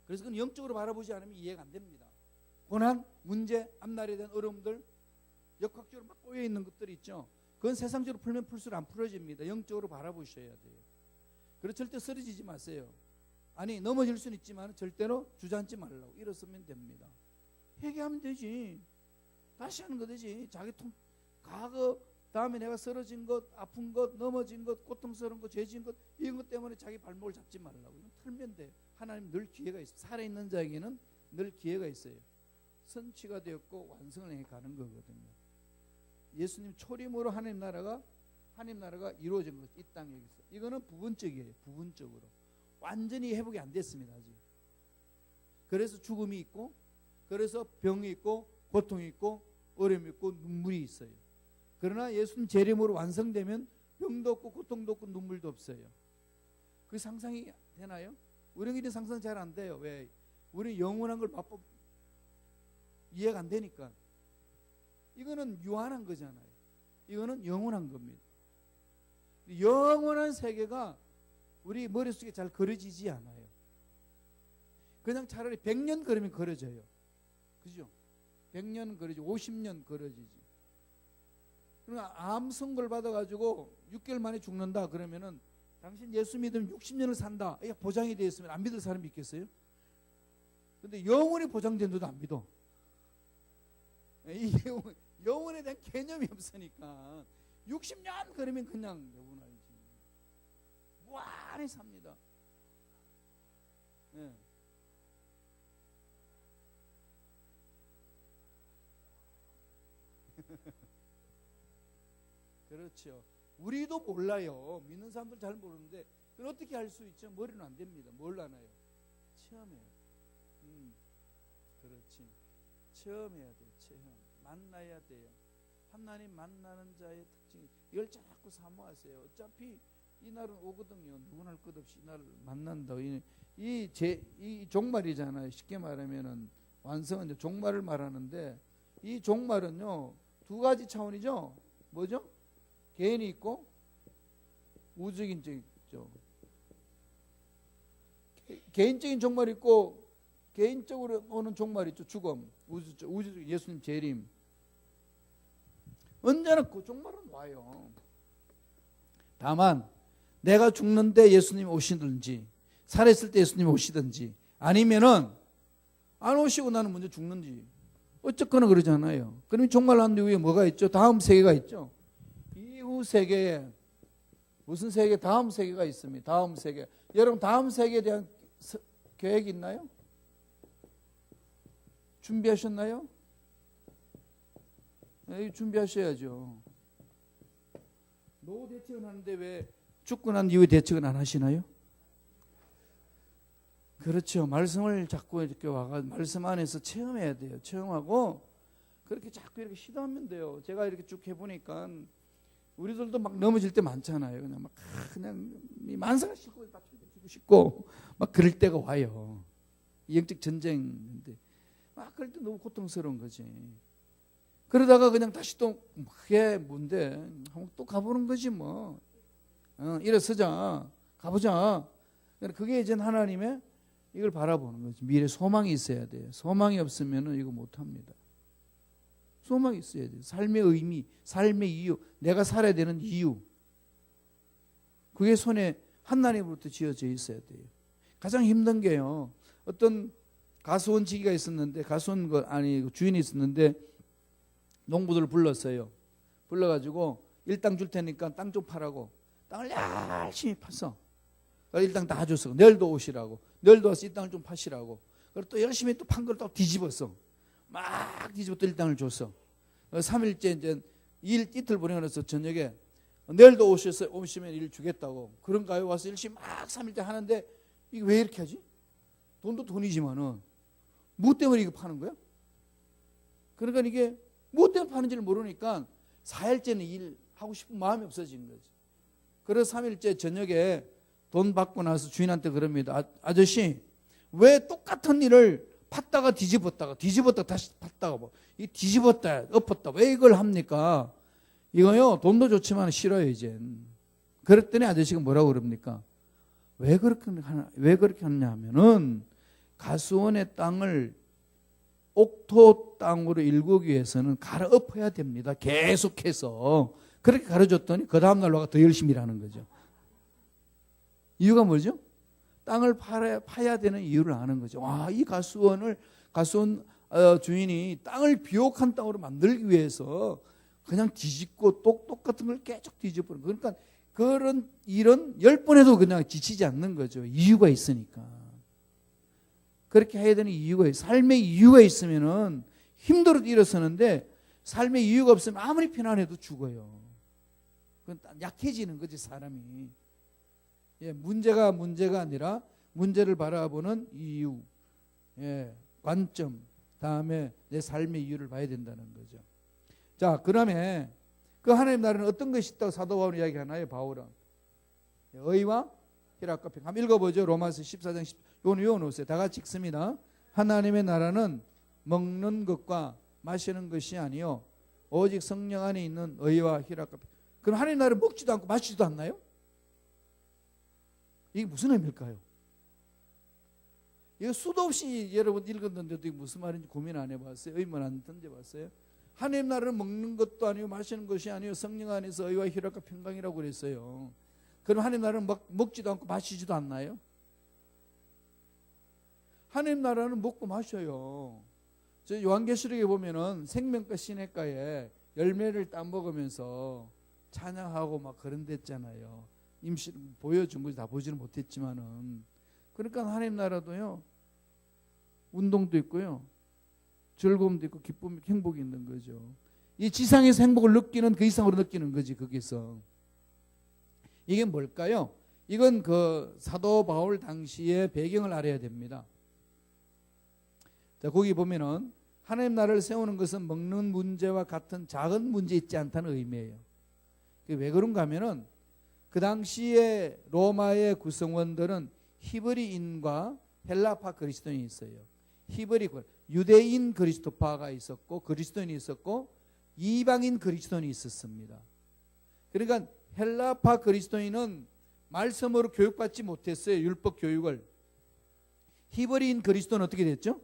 A: 그래서 그건 영적으로 바라보지 않으면 이해가 안 됩니다. 고난, 문제, 앞날에 대한 어려움들, 역학적으로 막 꼬여있는 것들이 있죠. 그건 세상적으로 풀면 풀수록 안 풀어집니다. 영적으로 바라보셔야 돼요. 그래서 절대 쓰러지지 마세요. 아니 넘어질 수는 있지만 절대로 주저앉지 말라고. 일어서면 됩니다. 회개하면 되지. 다시 하는 거 되지. 자기 과거 다음에 내가 쓰러진 것, 아픈 것, 넘어진 것, 고통스러운 것, 죄진 것, 이런 것 때문에 자기 발목을 잡지 말라고. 이건 틀면 돼요. 하나님 늘 기회가 있어요. 살아있는 자에게는 늘 기회가 있어요. 선취가 되었고 완성을 해 가는 거거든요. 예수님 초림으로 하나님 나라가 이루어진 것. 이 땅에서. 이거는 부분적이에요. 부분적으로. 완전히 회복이 안 됐습니다. 아직. 그래서 죽음이 있고, 그래서 병이 있고, 고통이 있고, 어려움이 있고, 눈물이 있어요. 그러나 예수님 재림으로 완성되면 병도 없고 고통도 없고 눈물도 없어요. 그게 상상이 되나요? 우리는 상상 잘 안 돼요. 왜? 우리 영원한 걸 이해가 안 되니까. 이거는 유한한 거잖아요. 이거는 영원한 겁니다. 영원한 세계가 우리 머릿속에 잘 그려지지 않아요. 그냥 차라리 100년 그리면 그려져요. 그죠? 100년 그려지고 50년 그려지지. 그러니까 암 선고를 받아가지고 6개월 만에 죽는다 그러면은 당신 예수 믿으면 60년을 산다. 이게 보장이 되어 있으면 안 믿을 사람이 있겠어요? 근데 영원히 보장된데도 안 믿어. 이게 영원에 대한 개념이 없으니까 60년 그러면 그냥 여분 알지. 무한히 삽니다. 네. 그렇죠. 우리도 몰라요. 믿는 사람들 잘 모르는데 그걸 어떻게 알 수 있죠? 머리는 안 됩니다. 뭘 아나요? 체험해요. 그렇지. 체험해야 돼요. 체험. 만나야 돼요. 하나님 만나는 자의 특징이 이걸 자꾸 사모하세요. 어차피 이 날은 오거든요. 누구나 할 것 없이 이 날을 만난다고. 이 종말이잖아요. 쉽게 말하면은 완성은 이제 종말을 말하는데 이 종말은요 두 가지 차원이죠. 뭐죠? 개인이 있고 우주적인 적 있죠. 개인적인 종말이 있고 개인적으로 오는 종말이 있죠. 죽음, 우주적 예수님 재림. 언제나 그 종말은 와요. 다만 내가 죽는데 예수님이 오시든지 살아있을 때 예수님이 오시든지 아니면은 안 오시고 나는 먼저 죽는지 어쨌거나 그러잖아요. 그러면 종말 난 이후에 뭐가 있죠? 다음 세계가 있죠. 이후 세계에 무슨 세계? 다음 세계가 있습니다. 다음 세계. 여러분 다음 세계에 대한 계획이 있나요? 준비하셨나요? 네, 준비하셔야죠. 노후 대책은 하는데 왜 죽고 난 이후에 대책은 안 하시나요? 그렇죠. 말씀을 자꾸 이렇게 와가 말씀 안에서 체험해야 돼요. 체험하고 그렇게 자꾸 이렇게 시도하면 돼요. 제가 이렇게 쭉 해보니까 우리들도 막 넘어질 때 많잖아요. 그냥 만사가 싫고 맞추고 싶고 막 그럴 때가 와요. 영적 전쟁인데 막 그럴 때 너무 고통스러운 거지. 그러다가 그냥 다시 또 그게 뭔데 또 가보는 거지 뭐. 일어서자 가보자. 그게 이제 하나님의 이걸 바라보는 거지. 미래 소망이 있어야 돼요. 소망이 없으면 이거 못합니다. 소망이 있어야 돼요. 삶의 의미, 삶의 이유, 내가 살아야 되는 이유. 그게 손에 하나님으로부터 지어져 있어야 돼요. 가장 힘든 게요. 어떤 가수원 지기가 있었는데 주인이 있었는데 농부들을 불렀어요. 불러가지고 일당 줄 테니까 땅 좀 파라고 땅을 열심히 팠어. 일당 다 줬어. 내일도 오시라고. 내일도 와서 이 땅을 좀 파시라고. 그리고 또 열심히 또 판 걸 또 뒤집었어. 막 뒤집어 또 일당을 줬어. 3일째 이제 이틀 보내서 저녁에 내일도 오시면 일 주겠다고. 그런가요? 와서 열심히 막 3일째 하는데 이게 왜 이렇게 하지? 돈도 돈이지만은 뭐 때문에 이거 파는 거야? 그러니까 이게 뭐 때문에 파는지를 모르니까 4일째는 일 하고 싶은 마음이 없어진 거지. 그래서 3일째 저녁에 돈 받고 나서 주인한테 그럽니다. 아저씨 왜 똑같은 일을 팠다가 뒤집었다가 다시 팠다가 뭐 이 뒤집었다 엎었다 왜 이걸 합니까? 이거요 돈도 좋지만 싫어요 이젠. 그랬더니 아저씨가 뭐라고 그럽니까? 왜 그렇게 하냐 하면은 가수원의 땅을 옥토 땅으로 일구기 위해서는 갈아엎어야 됩니다. 계속해서 그렇게 가르쳤더니 그 다음날 와가 더 열심히 일하는 거죠. 이유가 뭐죠? 땅을 파야 되는 이유를 아는 거죠. 이 가수원 주인이 땅을 비옥한 땅으로 만들기 위해서 그냥 뒤집고 똑같은 걸 계속 뒤집어버리는. 그러니까 그런 일은 10번 해도 그냥 지치지 않는 거죠. 이유가 있으니까. 그렇게 해야 되는 이유가 있어요. 삶의 이유가 있으면은 힘들어도 일어서는데 삶의 이유가 없으면 아무리 편안해도 죽어요. 그건 약해지는 거지 사람이. 문제가 아니라 문제를 바라보는 이유, 관점, 다음에 내 삶의 이유를 봐야 된다는 거죠. 자, 그러면 그 하나님 나라는 어떤 것이 있다고 사도 바울은 이야기하나요? 바울은 의와 희락과 평. 한번 읽어보죠. 로마서 14장 10. 요건 외워놓으세요. 다 같이 읽습니다. 하나님의 나라는 먹는 것과 마시는 것이 아니요 오직 성령 안에 있는 의와 희락과 평. 그럼 하나님 나라는 먹지도 않고 마시지도 않나요? 이게 무슨 의미일까요? 이거 수도 없이 여러분 읽었는데도 이게 무슨 말인지 고민 안 해봤어요? 의문 안 던져봤어요? 하나님 나라를 먹는 것도 아니고 마시는 것이 아니고 성령 안에서 의와 희락과 평강이라고 그랬어요. 그럼 하나님 나라는 먹지도 않고 마시지도 않나요? 하나님 나라는 먹고 마셔요. 저 요한계시록에 보면은 생명과 시냇가에 열매를 따먹으면서 찬양하고 막 그런 데있잖아요. 임시 보여준 거지 다 보지는 못했지만은. 그러니까 하나님 나라도요 운동도 있고요 즐거움도 있고 기쁨 행복이 있는 거죠. 이 지상에서 행복을 느끼는 그 이상으로 느끼는 거지. 거기서 이게 뭘까요? 이건 그 사도 바울 당시의 배경을 알아야 됩니다. 자, 거기 보면은 하나님 나라를 세우는 것은 먹는 문제와 같은 작은 문제 있지 않다는 의미예요. 왜 그런가 하면은 그 당시에 로마의 구성원들은 히브리인과 헬라파 그리스도인이 있어요. 히브리 유대인 그리스도파가 있었고 그리스도인이 있었고 이방인 그리스도인이 있었습니다. 그러니까 헬라파 그리스도인은 말씀으로 교육받지 못했어요. 율법 교육을. 히브리인 그리스도는 어떻게 됐죠?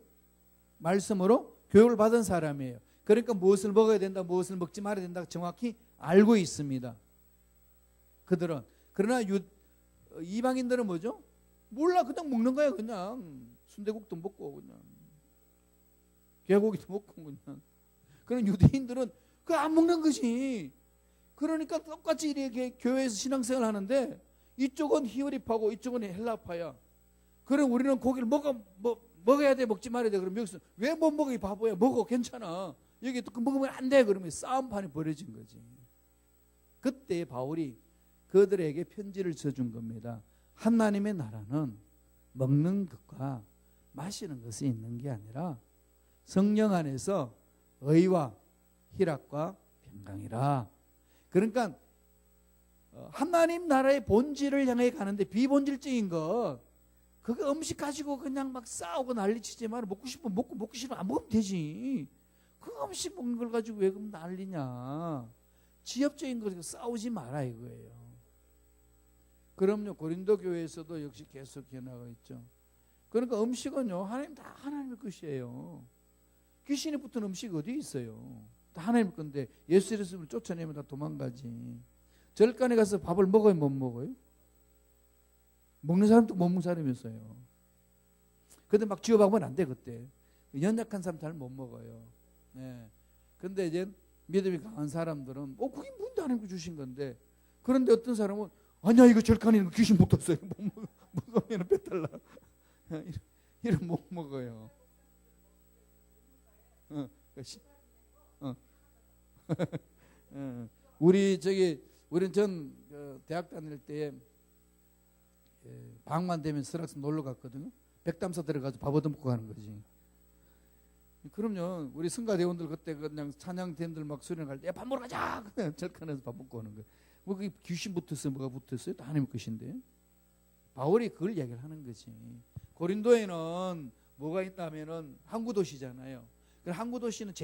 A: 말씀으로 교육을 받은 사람이에요. 그러니까 무엇을 먹어야 된다, 무엇을 먹지 말아야 된다 정확히 알고 있습니다. 그들은. 그러나 이방인들은 뭐죠? 몰라. 그냥 먹는 거야. 그냥 순대국도 먹고 그냥 개고기도 먹고 그냥. 그런 유대인들은 그거 안 먹는 것이. 그러니까 똑같이 이렇게 교회에서 신앙생활 하는데 이쪽은 히브리파고 이쪽은 헬라파야. 그럼 우리는 고기를 먹어야 돼, 먹지 말아야 돼. 그럼 여기서 왜 못 먹어? 이 바보야. 먹어. 괜찮아. 여기 또 먹으면 안 돼. 그러면 싸움판이 벌어진 거지. 그때 바울이 그들에게 편지를 써준 겁니다. 하나님의 나라는 먹는 것과 마시는 것이 있는 게 아니라 성령 안에서 의와 희락과 평강이라. 그러니까 하나님 나라의 본질을 향해 가는데 비본질적인 것, 그거 음식 가지고 그냥 막 싸우고 난리치지 말고 먹고 싶으면 먹고 먹기 싫으면 안 먹으면 되지. 그 음식 먹는 걸 가지고 왜 그럼 난리냐. 지엽적인 거 싸우지 마라 이거예요. 그럼요, 고린도 교회에서도 역시 계속 변화가 있죠. 그러니까 음식은요, 하나님 다 하나님의 것이에요. 귀신이 붙은 음식 어디 있어요? 다 하나님 건데 예수 이름으로 쫓아내면 다 도망가지. 절간에 가서 밥을 먹어요, 못 먹어요? 먹는 사람도 못 먹는 사람이었어요. 근데 막 쥐어박으면 안 돼. 그때 연약한 사람 잘 못 먹어요. 네. 근데 이제 믿음이 강한 사람들은 그게 뭔데 하나님께 주신 건데. 그런데 어떤 사람은 아니야, 이거 절간에 있는 거 귀신 붙었어요. 먹으면 배탈나. 이런 못 먹어요. 우리 전 대학 다닐 때 방만 되면 설악산 놀러 갔거든요. 백담사 들어가서 밥 얻어 먹고 가는 거지. 그럼요, 우리 성가대원들 그때 그냥 찬양대원들 막 수련회 갈 때 밥 먹으러 가자. 그냥 절간에서 밥 먹고 오는 거예요. 뭐 그게 귀신 붙었어요, 뭐가 붙었어요? 다 하나님 것인데. 바울이 그걸 얘기를 하는 거지. 고린도에는 뭐가 있냐면은 항구 도시잖아요. 항구 도시는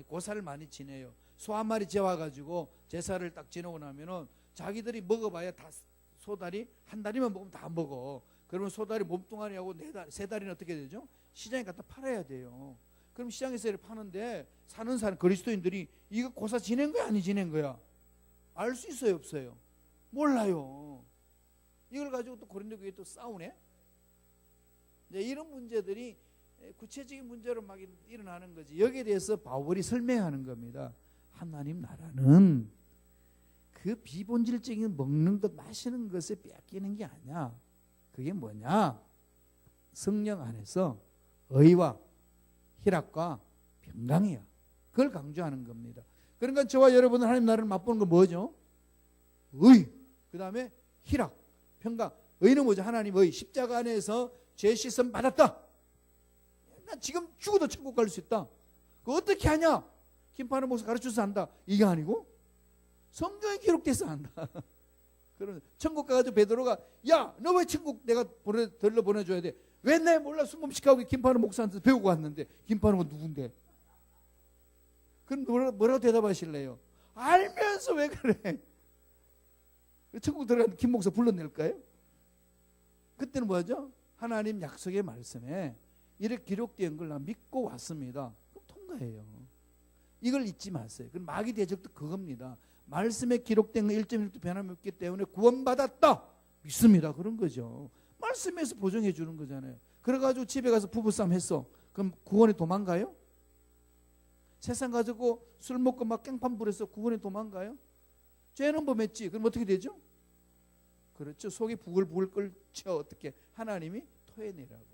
A: 고사를 많이 지내요. 소 한 마리 재워가지고 제사를 딱 지내고 나면은 자기들이 먹어봐야 다 소다리 한 다리만 먹으면 다 먹어. 그러면 소다리 몸뚱아리하고 세 다리는 어떻게 되죠? 시장에 갖다 팔아야 돼요. 그럼 시장에서 파는데 사는 사람 그리스도인들이 이거 고사 지낸 거야, 아니 지낸 거야? 알 수 있어요, 없어요? 몰라요. 이걸 가지고 또 고린도 교회 또 싸우네. 이런 문제들이 구체적인 문제로 막 일어나는 거지. 여기에 대해서 바울이 설명하는 겁니다. 하나님 나라는 그 비본질적인 먹는 것, 마시는 것에 뺏기는 게 아니야. 그게 뭐냐? 성령 안에서 의와 희락과 평강이야. 그걸 강조하는 겁니다. 그러니까 저와 여러분은 하나님 나라를 맛보는 건 뭐죠? 의, 그 다음에 희락, 평강. 의는 뭐죠? 하나님 의. 십자가 안에서 죄 씻음 받았다. 나 지금 죽어도 천국 갈 수 있다. 그거 어떻게 하냐? 김파는 목사 가르쳐서 한다. 이게 아니고 성경에 기록돼서 한다. 그러면 천국 가가지고 베드로가 야, 너 왜 천국 내가 들러 보내줘야 돼? 왜 내 몰라 순범식하고 김파는 목사한테 배우고 왔는데. 김파는 건 누군데? 그럼 뭐라고 대답하실래요? 알면서 왜 그래? 천국 들어가는 김 목사 불러낼까요? 그때는 뭐죠? 하나님 약속의 말씀에 이렇게 기록된 걸 믿고 왔습니다. 그럼 통과해요. 이걸 잊지 마세요. 그럼 마귀 대적도 그겁니다. 말씀에 기록된 거 1.1도 변함없기 때문에 구원받았다. 믿습니다. 그런 거죠. 말씀에서 보정해 주는 거잖아요. 그래가지고 집에 가서 부부싸움 했어. 그럼 구원에 도망가요? 세상 가지고 술 먹고 막 깽판 부려서 구원에 도망가요? 죄는 범했지. 그럼 어떻게 되죠? 그렇죠. 속이 부글부글 끓죠. 어떻게? 하나님이 토해내라고.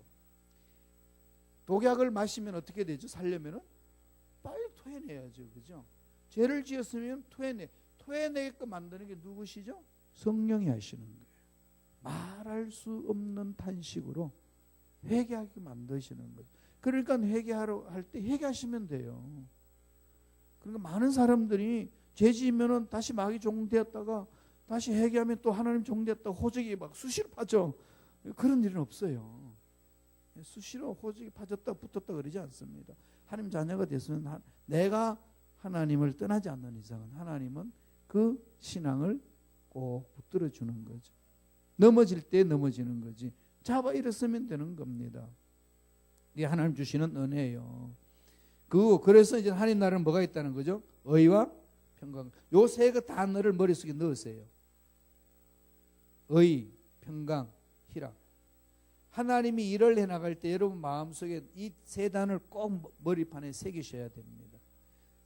A: 독약을 마시면 어떻게 되죠? 살려면은 빨리 토해내야죠. 그죠? 죄를 지었으면 토해내게끔 만드는 게 누구시죠? 성령이 하시는 거예요. 말할 수 없는 탄식으로 회개하게 만드시는 거예요. 그러니까 회개하러 할 때 회개하시면 돼요. 그러니까 많은 사람들이 죄 지으면은 다시 마귀 종되었다가 다시 회개하면 또 하나님 종되었다가 호적이 막 수시로 빠져. 그런 일은 없어요. 수시로 호적이 빠졌다 붙었다 그러지 않습니다. 하나님 자녀가 됐으면 내가 하나님을 떠나지 않는 이상은 하나님은 그 신앙을 꼭 붙들어 주는 거죠. 넘어질 때 넘어지는 거지. 잡아 일었으면 되는 겁니다. 이게 하나님 주시는 은혜예요. 그래서 이제 하나님 나라는 뭐가 있다는 거죠? 의와 평강. 요 세 그 단어를 머릿속에 넣으세요. 의, 평강, 희락. 하나님이 일을 해나갈 때 여러분 마음속에 이 세 단어를 꼭 머리판에 새기셔야 됩니다.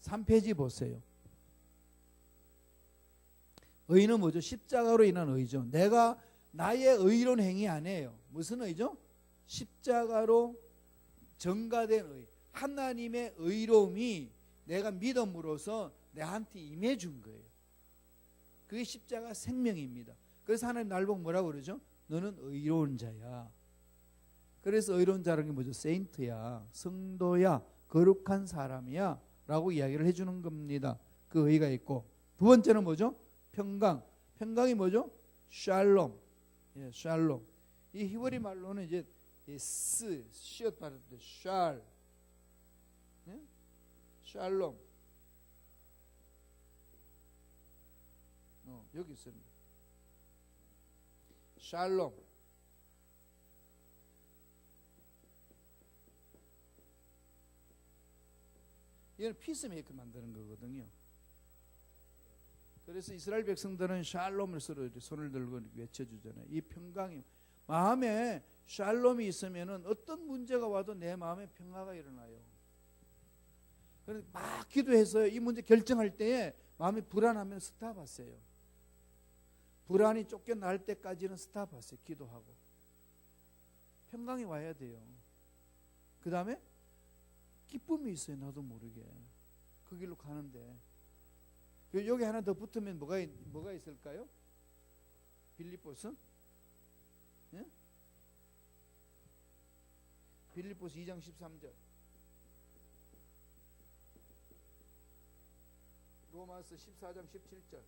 A: 3페이지 보세요. 의는 뭐죠? 십자가로 인한 의죠. 내가 나의 의로운 행위 아니에요. 무슨 의죠? 십자가로 전가된 의. 하나님의 의로움이 내가 믿음으로써 내한테 임해 준 거예요. 그게 십자가 생명입니다. 그래서 하나님 날 보고 뭐라고 그러죠? 너는 의로운 자야. 그래서 의로운 자라는 게 뭐죠? 세인트야, 성도야, 거룩한 사람이야 라고 이야기를 해주는 겁니다. 그 의가 있고, 두 번째는 뭐죠? 평강. 평강이 뭐죠? 샬롬. 예, 샬롬. 이 히브리 말로는 이제 시옷 발을 때 샬, 예? 샬롬. 여기 있습니다. 샬롬. 이건 피스메이커 만드는 거거든요. 그래서 이스라엘 백성들은 샬롬을 서로 손을 들고 외쳐주잖아요. 이 평강이 마음에 샬롬이 있으면은 어떤 문제가 와도 내 마음에 평화가 일어나요. 그래서 막 기도해서 이 문제 결정할 때에 마음이 불안하면 스탑하세요. 불안이 쫓겨날 때까지는 스탑하세요. 기도하고 평강이 와야 돼요. 그 다음에 기쁨이 있어요. 나도 모르게 그 길로 가는데 여기 하나 더 붙으면 뭐가 있을까요? 빌립보서? 예? 빌립보서 2장 13절, 로마서 14장 17절.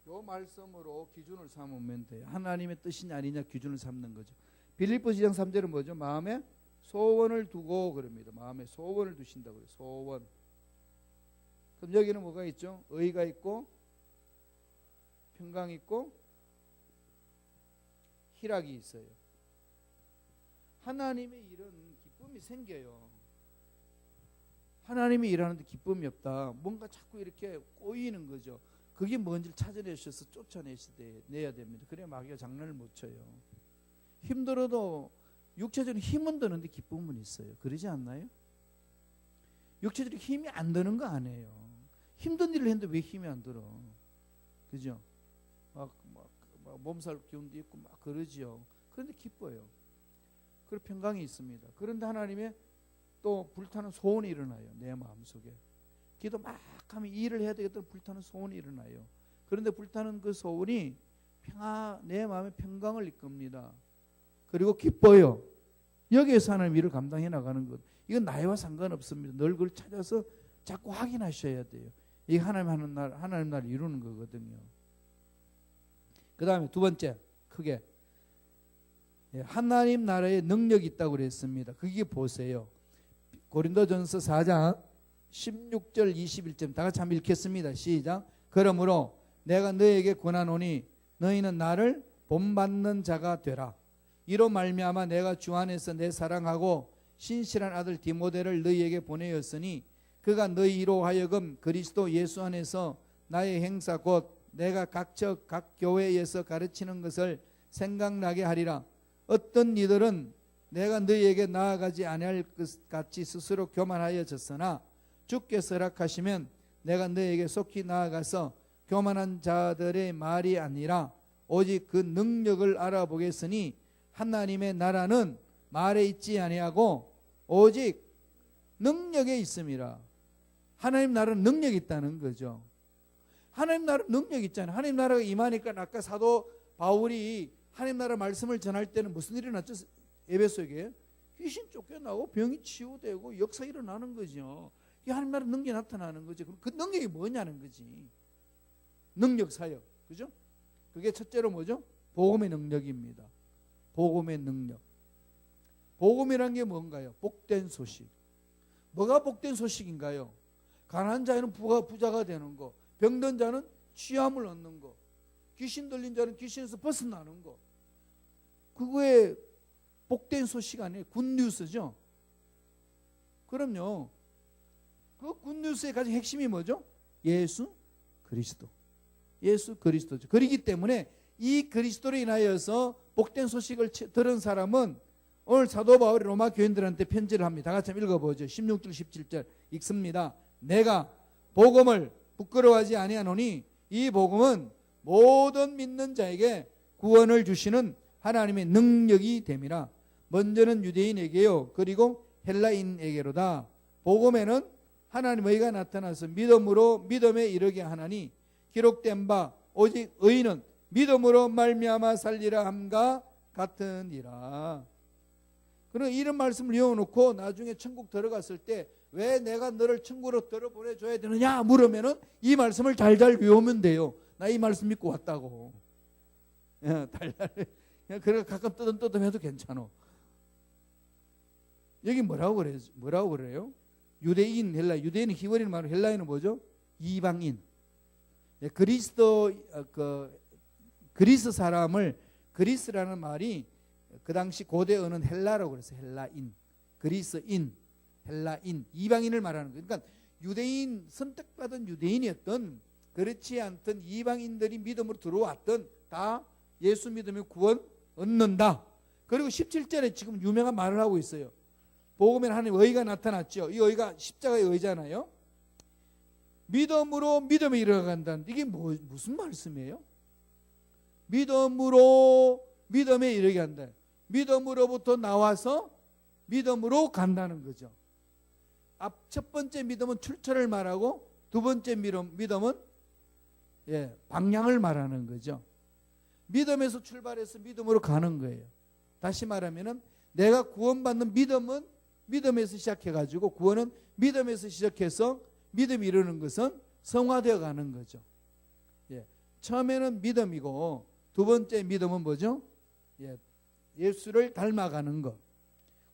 A: 요 말씀으로 기준을 삼으면 돼요. 하나님의 뜻이냐 아니냐 기준을 삼는 거죠. 빌립보서 2장 3절은 뭐죠? 마음에 소원을 두고 그럽니다. 마음에 소원을 두신다고 그래요. 소원. 그럼 여기는 뭐가 있죠? 의가 있고 평강이 있고 희락이 있어요. 하나님의 일은 기쁨이 생겨요. 하나님이 일하는데 기쁨이 없다. 뭔가 자꾸 이렇게 꼬이는 거죠. 그게 뭔지를 찾아내셔서 쫓아내야 됩니다. 그래야 마귀가 장난을 못 쳐요. 힘들어도 육체적인 힘은 드는데 기쁨은 있어요. 그러지 않나요? 육체적인 힘이 안 드는 거 아니에요. 힘든 일을 했는데 왜 힘이 안 들어? 그죠? 막 몸살 기운도 있고 막 그러지요. 그런데 기뻐요. 그리고 평강이 있습니다. 그런데 하나님의 또 불타는 소원이 일어나요. 내 마음속에. 기도 막 하면 이 일을 해야 되겠다는 불타는 소원이 일어나요. 그런데 불타는 그 소원이 내 마음에 평강을 이끕니다. 그리고 기뻐요. 여기에서 하나님 일을 감당해 나가는 것. 이건 나이와 상관없습니다. 늘 그걸 찾아서 자꾸 확인하셔야 돼요. 이게 하나님 나라를 이루는 거거든요. 그 다음에 두 번째 크게 하나님 나라에 능력이 있다고 그랬습니다. 그게 보세요. 고린도전서 4장 16절 21절 다 같이 한번 읽겠습니다. 시작. 그러므로 내가 너에게 권하노니 너희는 나를 본받는 자가 되라. 이로 말미암아 내가 주 안에서 내 사랑하고 신실한 아들 디모데를 너희에게 보내었으니 그가 너희로 하여금 그리스도 예수 안에서 나의 행사 곧 내가 각 교회에서 가르치는 것을 생각나게 하리라. 어떤 이들은 내가 너희에게 나아가지 아니할 것 같이 스스로 교만하여졌으나 주께서 허락하시면 내가 너희에게 속히 나아가서 교만한 자들의 말이 아니라 오직 그 능력을 알아보겠으니 하나님의 나라는 말에 있지 아니하고 오직 능력에 있음이라. 하나님 나라는 능력이 있다는 거죠. 하나님 나라는 능력이 있잖아요. 하나님 나라가 임하니까 아까 사도 바울이 하나님 나라 말씀을 전할 때는 무슨 일이 났죠? 에베소에 귀신 쫓겨나고 병이 치유되고 역사 일어나는 거죠. 이 하나님 나라 능력이 나타나는 거죠. 그럼 그 능력이 뭐냐는 거지. 능력 사역, 그죠? 그게 첫째로 뭐죠? 복음의 능력입니다. 복음의 능력. 복음이란 게 뭔가요? 복된 소식. 뭐가 복된 소식인가요? 가난한 자는 부자가 되는 거, 병든 자는 취함을 얻는 거, 귀신 들린 자는 귀신에서 벗어나는 거. 그거에 복된 소식 아니에요? 굿뉴스죠. 그럼요. 그 굿뉴스의 가장 핵심이 뭐죠? 예수 그리스도. 예수 그리스도죠. 그렇기 때문에 이 그리스도로 인하여서 복된 소식을 들은 사람은 오늘 사도 바울이 로마 교인들한테 편지를 합니다. 다 같이 한번 읽어보죠. 16절 17절 읽습니다. 내가 복음을 부끄러워하지 아니하노니 이 복음은 모든 믿는 자에게 구원을 주시는 하나님의 능력이 됨이라. 먼저는 유대인에게요 그리고 헬라인에게로다. 복음에는 하나님의 의가 나타나서 믿음으로 믿음에 이르게 하나니 기록된 바 오직 의인은 믿음으로 말미암아 살리라 함과 같으니라. 그런 이런 말씀을 이어놓고 나중에 천국 들어갔을 때 왜 내가 너를 천국으로 들어보내줘야 되느냐 물으면은 이 말씀을 달달 외우면 돼요. 나 이 말씀 믿고 왔다고. 달달. 그래 가끔 뜨듬뜨듬해도 괜찮아. 여기 뭐라고 그래요? 유대인, 헬라. 유대인은 히브리어 말로 헬라인은 뭐죠? 이방인. 그리스 사람을 그리스라는 말이 그 당시 고대 언어는 헬라라고 그랬어요. 헬라인, 그리스인, 헬라인, 이방인을 말하는 거예요. 그러니까 유대인, 선택받은 유대인이었던 그렇지 않던 이방인들이 믿음으로 들어왔던 다 예수 믿으면 구원 얻는다. 그리고 17절에 지금 유명한 말을 하고 있어요. 복음에는 하나님의 의가 나타났죠. 이 의가 십자가의 의잖아요. 믿음으로 믿음에 이르러간다는 이게 무슨 말씀이에요? 믿음으로 믿음에 이르게 한다. 믿음으로부터 나와서 믿음으로 간다는 거죠. 첫 번째 믿음은 출처를 말하고 두 번째 믿음은 방향을 말하는 거죠. 믿음에서 출발해서 믿음으로 가는 거예요. 다시 말하면은 내가 구원받는 믿음은 믿음에서 시작해가지고 구원은 믿음에서 시작해서 믿음이 이루는 것은 성화되어 가는 거죠. 처음에는 믿음이고 두 번째 믿음은 뭐죠? 예수를 닮아가는 것.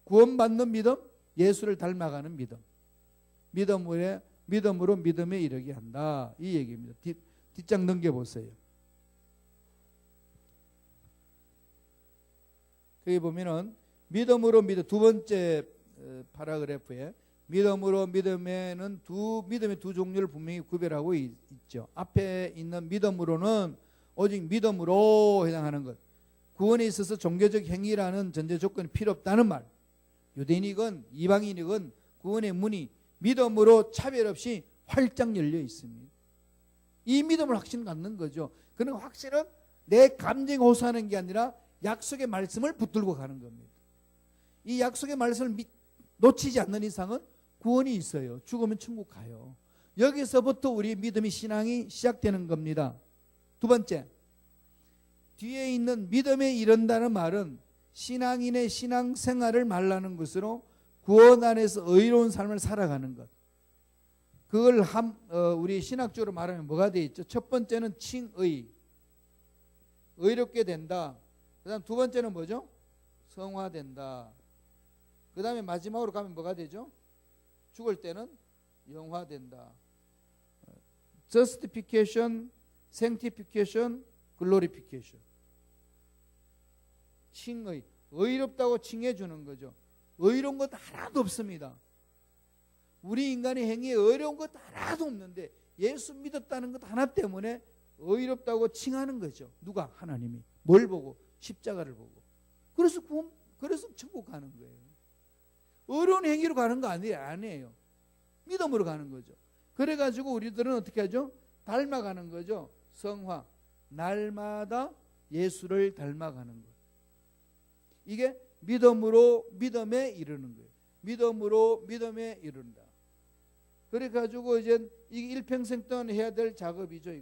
A: 구원받는 믿음, 예수를 닮아가는 믿음. 믿음으로 믿음에 이르게 한다. 이 얘기입니다. 뒷장 넘겨보세요. 거기 보면은 믿음으로 믿음, 두 번째 파라그래프에 믿음으로 믿음에는 믿음의 두 종류를 분명히 구별하고 있죠. 앞에 있는 믿음으로는 오직 믿음으로 해당하는 것. 구원에 있어서 종교적 행위라는 전제 조건이 필요 없다는 말. 유대인이건 이방인이건 구원의 문이 믿음으로 차별 없이 활짝 열려 있습니다. 이 믿음을 확신 갖는 거죠. 그런 확신은 내 감정에 호소하는 게 아니라 약속의 말씀을 붙들고 가는 겁니다. 이 약속의 말씀을 놓치지 않는 이상은 구원이 있어요. 죽으면 천국 가요. 여기서부터 우리 믿음의 신앙이 시작되는 겁니다. 두 번째, 뒤에 있는 믿음에 이른다는 말은 신앙인의 신앙생활을 말하는 것으로 구원 안에서 의로운 삶을 살아가는 것. 그걸 우리 신학적으로 말하면 뭐가 되어 있죠? 첫 번째는 칭의, 의롭게 된다. 그 다음 두 번째는 뭐죠? 성화된다. 그 다음에 마지막으로 가면 뭐가 되죠? 죽을 때는 영화된다. Justification, Sanctification, Glorification. 칭의, 의롭다고 칭해주는 거죠. 의로운 것 하나도 없습니다. 우리 인간의 행위에 의로운 것 하나도 없는데 예수 믿었다는 것 하나 때문에 의롭다고 칭하는 거죠. 누가? 하나님이. 뭘 보고? 십자가를 보고. 그래서 천국 가는 거예요. 의로운 행위로 가는 거 아니에요. 믿음으로 가는 거죠. 그래가지고 우리들은 어떻게 하죠? 닮아가는 거죠. 성화. 날마다 예수를 닮아가는 거예요. 이게 믿음으로 믿음에 이르는 거예요. 믿음으로 믿음에 이른다. 그래 가지고 이제 이게 일평생 동안 해야 될 작업이죠.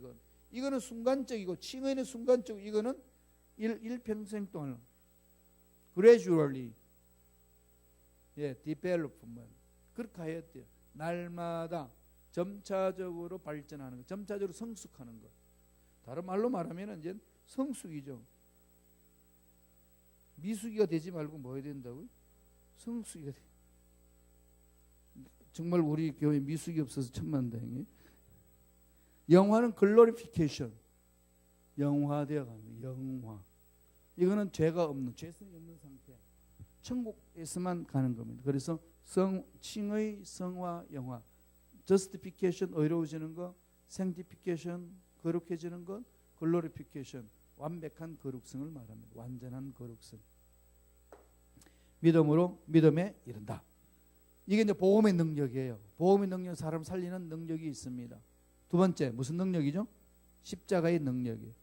A: 이거는 순간적이고 칭의는 순간적. 이거는 일평생 동안 gradually development 그렇게 해야 돼요. 날마다 점차적으로 발전하는 것, 점차적으로 성숙하는 것. 다른 말로 말하면 이제 성숙이죠. 미숙이가 되지 말고 뭐 해야 된다고요? 성숙이가 돼. 정말 우리 교회 미숙이 없어서 천만다행이에요. 영화는 글로리피케이션, 영화되어 가는 영화. 이거는 죄가 없는, 죄성이 없는 상태. 천국에서만 가는 겁니다. 그래서 칭의, 성화, 영화. justification, 의로워지는 것, sanctification, 거룩해지는 것, glorification, 완벽한 거룩성을 말합니다. 완전한 거룩성. 믿음으로 믿음에 이른다. 이게 이제 복음의 능력이에요. 복음의 능력, 사람 살리는 능력이 있습니다. 두 번째, 무슨 능력이죠? 십자가의 능력이에요.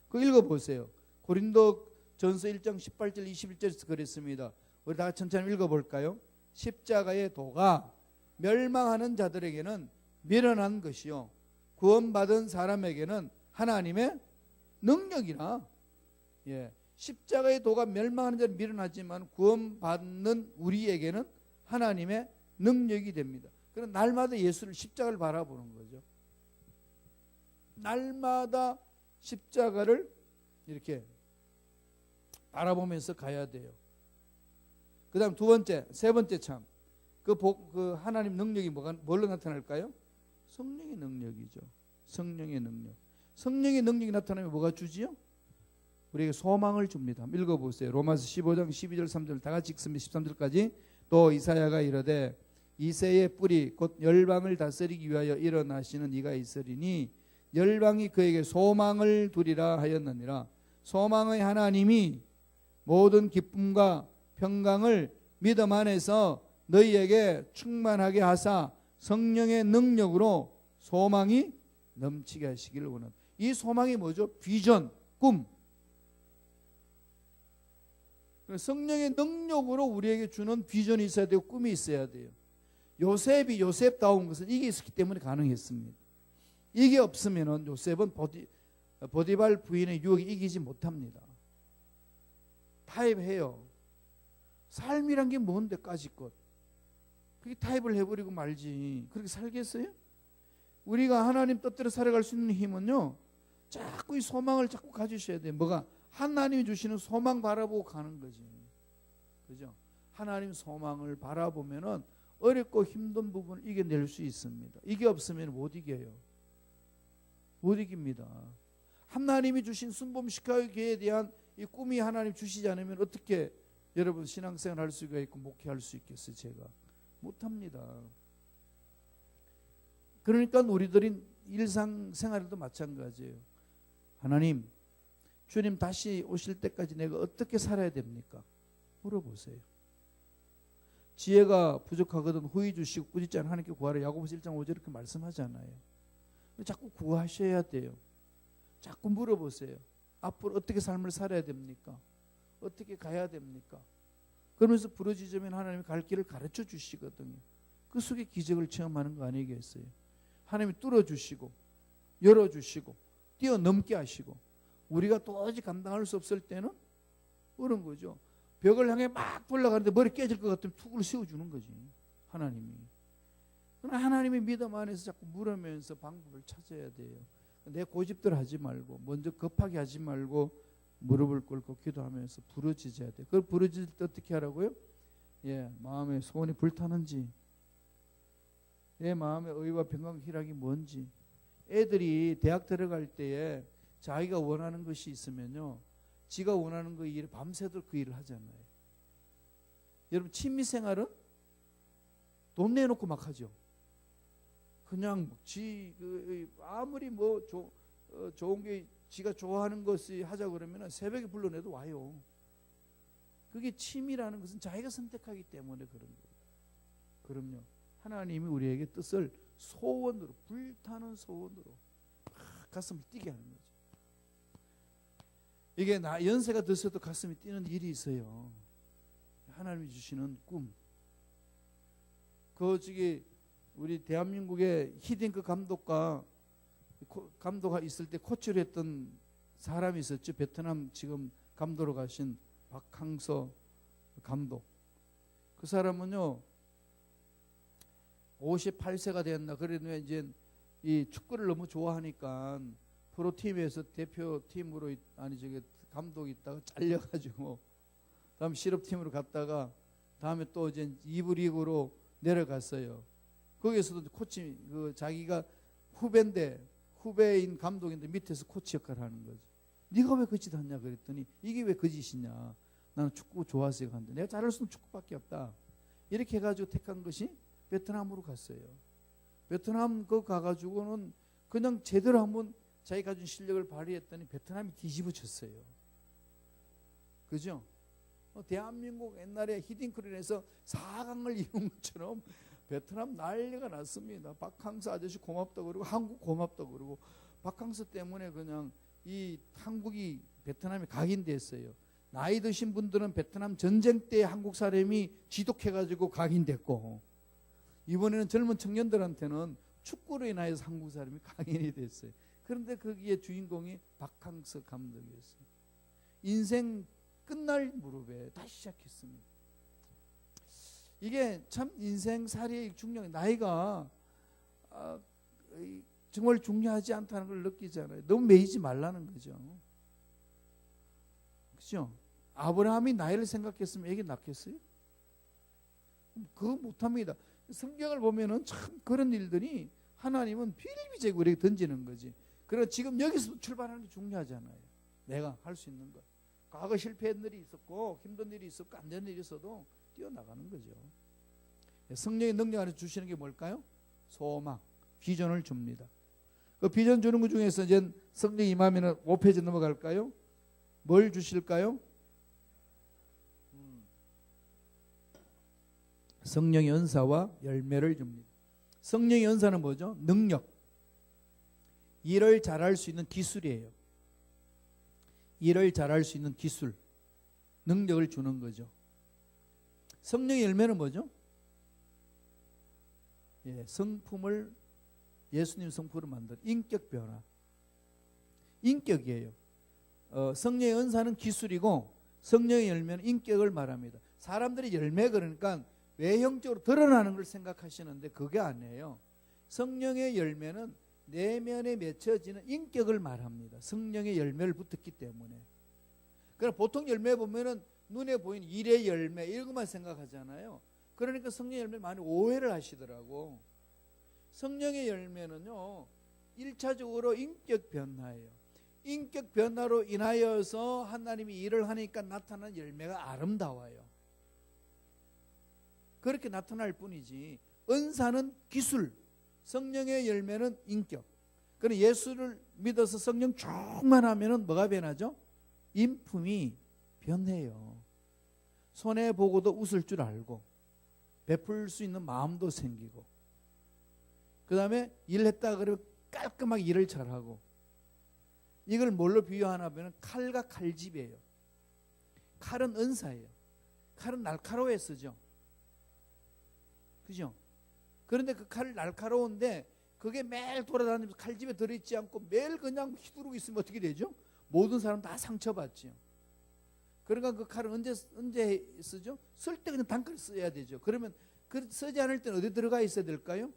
A: 그거 읽어보세요. 고린도 전서 1장 18절 21절에서 그랬습니다. 우리 다 같이 천천히 읽어볼까요? 십자가의 도가 멸망하는 자들에게는 미련한 것이요 구원받은 사람에게는 하나님의 능력이라. 십자가의 도가 멸망하는 자는 미련하지만 구원받는 우리에게는 하나님의 능력이 됩니다. 그럼 날마다 예수를, 십자가를 바라보는 거죠. 날마다 십자가를 이렇게 바라보면서 가야 돼요. 그 다음 두 번째, 세 번째 참. 그 하나님 능력이 뭘로 나타날까요? 성령의 능력이죠. 성령의 능력. 성령의 능력이 나타나면 뭐가 주지요? 우리에게 소망을 줍니다. 한번 읽어보세요. 로마서 15장 12절 3절 다 같이 읽습니다. 13절까지. 또 이사야가 이르되 이새의 뿌리 곧 열방을 다스리기 위하여 일어나시는 이가 있으리니 열방이 그에게 소망을 두리라 하였느니라. 소망의 하나님이 모든 기쁨과 평강을 믿음 안에서 너희에게 충만하게 하사 성령의 능력으로 소망이 넘치게 하시기를 원합니다. 이 소망이 뭐죠? 비전, 꿈. 성령의 능력으로 우리에게 주는 비전이 있어야 되고 꿈이 있어야 돼요. 요셉이 요셉다운 것은 이게 있었기 때문에 가능했습니다. 이게 없으면 요셉은 보디발 부인의 유혹에 이기지 못합니다. 타협해요. 삶이란 게 뭔데 까짓것. 그게 타협을 해버리고 말지. 그렇게 살겠어요? 우리가 하나님 뜻대로 살아갈 수 있는 힘은요, 자꾸 이 소망을 자꾸 가지셔야 돼요. 뭐가? 하나님이 주시는 소망 바라보고 가는 거지. 그죠? 하나님 소망을 바라보면은 어렵고 힘든 부분을 이겨낼 수 있습니다. 이게 없으면 못 이겨요. 못 이깁니다. 하나님이 주신 순범식하기에 대한 이 꿈이 하나님 주시지 않으면 어떻게 여러분 신앙생활 할 수가 있고 목회할 수 있겠어요? 제가 못합니다. 그러니까 우리들이 일상생활에도 마찬가지예요. 하나님, 주님 다시 오실 때까지 내가 어떻게 살아야 됩니까? 물어보세요. 지혜가 부족하거든 후히 주시고 꾸짖지 않은 하나님께 구하라. 야고보서 1장 5절 이렇게 말씀하잖아요. 자꾸 구하셔야 돼요. 자꾸 물어보세요. 앞으로 어떻게 삶을 살아야 됩니까? 어떻게 가야 됩니까? 그러면서 부르짖으면 하나님이 갈 길을 가르쳐 주시거든요. 그 속에 기적을 체험하는 거 아니겠어요? 하나님이 뚫어주시고 열어주시고 뛰어넘게 하시고 우리가 도저히 감당할 수 없을 때는 그런 거죠. 벽을 향해 막 올라가는데 머리 깨질 것 같으면 툭을 세워주는 거지. 하나님이. 그러나 하나님의 믿음 안에서 자꾸 물으면서 방법을 찾아야 돼요. 내 고집대로 하지 말고 먼저 급하게 하지 말고 무릎을 꿇고 기도하면서 부르짖어야 돼요. 그걸 부르짖을 때 어떻게 하라고요? 마음에 소원이 불타는지, 내 마음의 의와 평강 희락이 뭔지. 애들이 대학 들어갈 때에 자기가 원하는 것이 있으면요, 지가 원하는 그 일을 밤새도록 그 일을 하잖아요. 여러분 취미생활은 돈 내놓고 막 하죠. 그냥 아무리 좋은 게 지가 좋아하는 것이 하자 그러면 새벽에 불러내도 와요. 그게 취미라는 것은 자기가 선택하기 때문에 그런 거예요. 그럼요. 하나님이 우리에게 뜻을 소원으로, 불타는 소원으로 가슴을 뛰게 하는 거죠. 이게 연세가 들어서도 가슴이 뛰는 일이 있어요. 하나님이 주시는 꿈. 우리 대한민국의 히딩크 감독과 감독가 있을 때 코치를 했던 사람이 있었죠. 베트남 지금 감독으로 가신 박항서 감독. 그 사람은요 58세가 됐나 그랬는데 이제 이 축구를 너무 좋아하니까 프로팀에서 대표팀으로 아니 저기 감독이 있다가 잘려가지고 다음 실업팀으로 갔다가 다음에 또 이제 2부 리그로 내려갔어요. 거기에서도 코치 그 자기가 후배인 감독인데 밑에서 코치 역할을 하는 거지. 네가 왜 그 짓 하냐 그랬더니 이게 왜 그 짓이냐. 나는 축구 좋아서 간다. 내가 잘할 수는 축구밖에 없다. 이렇게 해가지고 택한 것이 베트남으로 갔어요. 베트남 그 가가지고는 그냥 제대로 한번 자기 가진 실력을 발휘했더니 베트남이 뒤집어졌어요. 그죠? 대한민국 옛날에 히딩크린에서 4강을 이룬 것처럼 베트남 난리가 났습니다. 박항서 아저씨 고맙다고 그러고 한국 고맙다고 그러고 박항서 때문에 그냥 이 한국이 베트남이 각인됐어요. 나이 드신 분들은 베트남 전쟁 때 한국 사람이 지독해가지고 각인됐고 이번에는 젊은 청년들한테는 축구로 인하여서 한국 사람이 각인이 됐어요. 그런데 거기에 주인공이 박항서 감독이었어요. 인생 끝날 무렵에 다시 시작했습니다. 이게 참 인생살이의 중요한 나이가 정말 중요하지 않다는 걸 느끼잖아요. 너무 매이지 말라는 거죠. 그렇죠? 아브라함이 나이를 생각했으면 애기 낳겠어요? 그거 못합니다. 성경을 보면은 참 그런 일들이 하나님은 비일비재고 우리에게 던지는 거지. 그래서 지금 여기서 출발하는 게 중요하잖아요. 내가 할 수 있는 것. 과거 실패한 일이 있었고 힘든 일이 있었고 안 되는 일이 있어도 뛰어나가는 거죠. 성령의 능력 안에 주시는 게 뭘까요? 소망, 비전을 줍니다. 그 비전 주는 것 중에서 이제 성령 임하면 5페이지 넘어갈까요? 뭘 주실까요? 성령의 은사와 열매를 줍니다. 성령의 은사는 뭐죠? 능력. 일을 잘할 수 있는 기술이에요. 일을 잘할 수 있는 기술, 능력을 주는 거죠. 성령의 열매는 뭐죠? 성품을 예수님 성품으로 만든 인격 변화. 인격이에요. 성령의 은사는 기술이고 성령의 열매는 인격을 말합니다. 사람들이 열매 그러니까 외형적으로 드러나는 걸 생각하시는데 그게 아니에요. 성령의 열매는 내면에 맺혀지는 인격을 말합니다. 성령의 열매를 붙었기 때문에. 그러나 보통 열매 보면은 눈에 보이는 일의 열매 이런 것만 생각하잖아요. 그러니까 성령의 열매 많이 오해를 하시더라고. 성령의 열매는요 1차적으로 인격 변화예요. 인격 변화로 인하여서 하나님이 일을 하니까 나타나는 열매가 아름다워요. 그렇게 나타날 뿐이지 은사는 기술, 성령의 열매는 인격. 그럼 예수를 믿어서 성령 충만하면 뭐가 변하죠? 인품이 변해요. 손해 보고도 웃을 줄 알고 베풀 수 있는 마음도 생기고 그 다음에 일했다 그러면 깔끔하게 일을 잘하고. 이걸 뭘로 비유하나 하면 칼과 칼집이에요. 칼은 은사예요. 칼은 날카로워야 쓰죠. 그죠? 그런데 그 칼 날카로운데 그게 매일 돌아다니면서 칼집에 들어있지 않고 매일 그냥 휘두르고 있으면 어떻게 되죠? 모든 사람 다 상처받죠. 그러니까 그 칼은 언제 쓰죠? 쓸 때 그냥 단칼 써야 되죠. 그러면 그 쓰지 않을 때는 어디 들어가 있어야 될까요?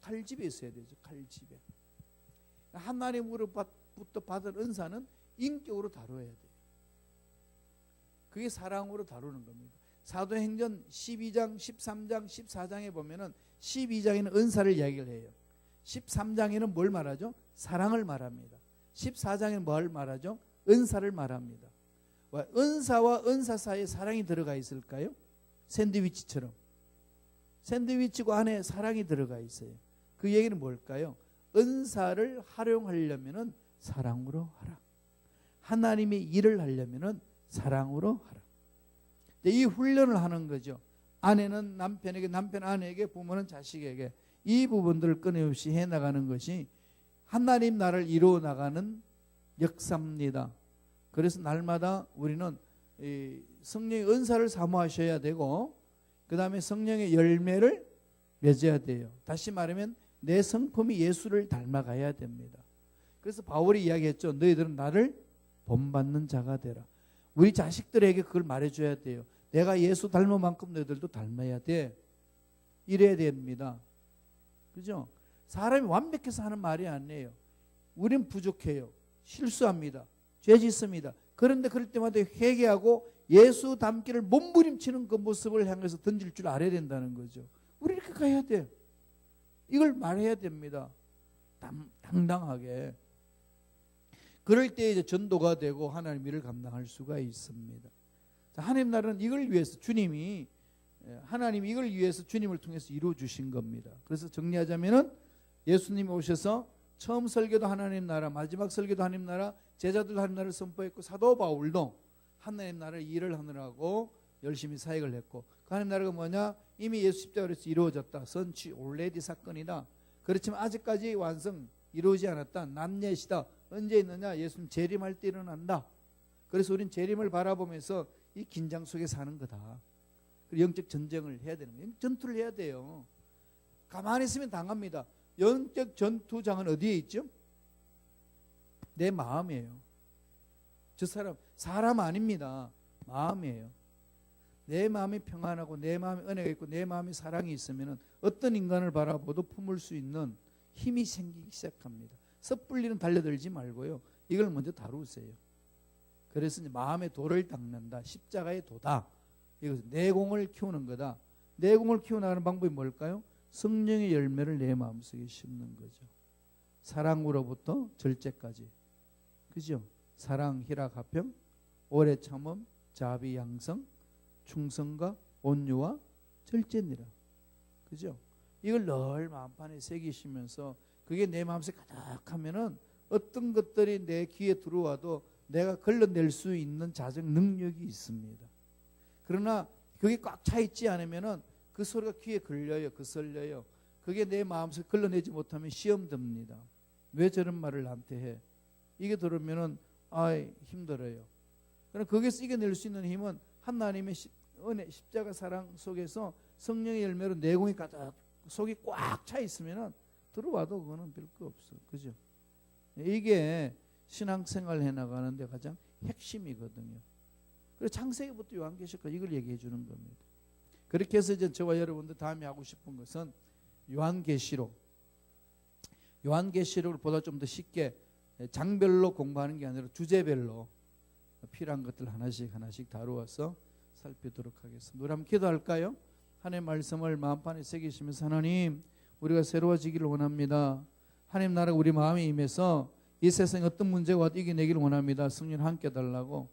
A: 칼집에 있어야 되죠. 칼집에. 하나님으로부터 받은 은사는 인격으로 다뤄야 돼요. 그게 사랑으로 다루는 겁니다. 사도행전 12장, 13장, 14장에 보면은 12장에는 은사를 이야기를 해요. 13장에는 뭘 말하죠? 사랑을 말합니다. 14장에는 뭘 말하죠? 은사를 말합니다. 은사와 은사 사이에 사랑이 들어가 있을까요? 샌드위치처럼. 샌드위치고 안에 사랑이 들어가 있어요. 그 얘기는 뭘까요? 은사를 활용하려면은 사랑으로 하라. 하나님의 일을 하려면은 사랑으로 하라. 이 훈련을 하는 거죠. 아내는 남편에게, 남편 아내에게, 부모는 자식에게 이 부분들을 끊임없이 해나가는 것이 하나님 나라를 이루어 나가는 역사입니다. 그래서 날마다 우리는 성령의 은사를 사모하셔야 되고 그 다음에 성령의 열매를 맺어야 돼요. 다시 말하면 내 성품이 예수를 닮아가야 됩니다. 그래서 바울이 이야기했죠. 너희들은 나를 본받는 자가 되라. 우리 자식들에게 그걸 말해줘야 돼요. 내가 예수 닮은 만큼 너희들도 닮아야 돼. 이래야 됩니다. 그죠? 사람이 완벽해서 하는 말이 아니에요. 우린 부족해요. 실수합니다. 죄 짓습니다. 그런데 그럴 때마다 회개하고 예수 닮기를 몸부림치는 그 모습을 향해서 던질 줄 알아야 된다는 거죠. 우리 이렇게 가야 돼. 이걸 말해야 됩니다. 당당하게. 그럴 때 이제 전도가 되고 하나님 일을 감당할 수가 있습니다. 하나님 나라는 이걸 위해서 하나님이 이걸 위해서 주님을 통해서 이루어 주신 겁니다. 그래서 정리하자면은 예수님이 오셔서 처음 설교도 하나님 나라, 마지막 설교도 하나님 나라, 제자들도 하나님 나라를 선포했고 사도 바울도 하나님 나라의 일을 하느라고 열심히 사역을 했고 그 하나님 나라가 뭐냐? 이미 예수 십자가에서 이루어졌다. 선취 올레디 사건이다. 그렇지만 아직까지 완성 이루어지지 않았다. 남예시다. 언제 있느냐? 예수님 재림할 때 일어난다. 그래서 우리는 재림을 바라보면서 이 긴장 속에 사는 거다. 영적 전쟁을 해야 되는 거예요. 전투를 해야 돼요. 가만히 있으면 당합니다. 영적 전투장은 어디에 있죠? 내 마음이에요. 저 사람 아닙니다. 마음이에요. 내 마음이 평안하고 내 마음에 은혜가 있고 내 마음에 사랑이 있으면 어떤 인간을 바라보도 품을 수 있는 힘이 생기기 시작합니다. 섣불리는 달려들지 말고요. 이걸 먼저 다루세요. 그래서 이제 마음의 도를 닦는다. 십자가의 도다. 이것은 내공을 키우는 거다. 내공을 키워나가는 방법이 뭘까요? 성령의 열매를 내 마음속에 심는 거죠. 사랑으로부터 절제까지. 그죠? 사랑, 희락, 화평, 오래 참음, 자비, 양성, 충성과 온유와 절제니라. 그죠? 이걸 늘 마음판에 새기시면서 그게 내 마음속에 가득하면은 어떤 것들이 내 귀에 들어와도 내가 걸러낼 수 있는 자적 능력이 있습니다. 그러나 그게 꽉 차 있지 않으면은 그 소리가 귀에 걸려요. 거슬려요. 그게 내 마음속에 걸러내지 못하면 시험 듭니다. 왜 저런 말을 나한테 해? 이게 들으면은 힘들어요. 그럼 거기서 이겨낼 수 있는 힘은 하나님의 은혜, 십자가 사랑 속에서 성령의 열매로 내공이 가득 속이 꽉 차 있으면은 들어와도 그거는 별거 없어. 그죠? 이게 신앙생활 해나가는데 가장 핵심이거든요. 그래서 창세기부터 요한계시까지 이걸 얘기해 주는 겁니다. 그렇게 해서 이제 저와 여러분들 다음에 하고 싶은 것은 요한계시록을 보다 좀 더 쉽게 장별로 공부하는 게 아니라 주제별로 필요한 것들 하나씩 다루어서 살피도록 하겠습니다. 우리 한번 기도할까요? 하나님의 말씀을 마음판에 새기시면서 하나님 우리가 새로워지기를 원합니다. 하나님 나라가 우리 마음에 임해서 이 세상에 어떤 문제가 와도 이겨내기를 원합니다. 성령 함께 달라고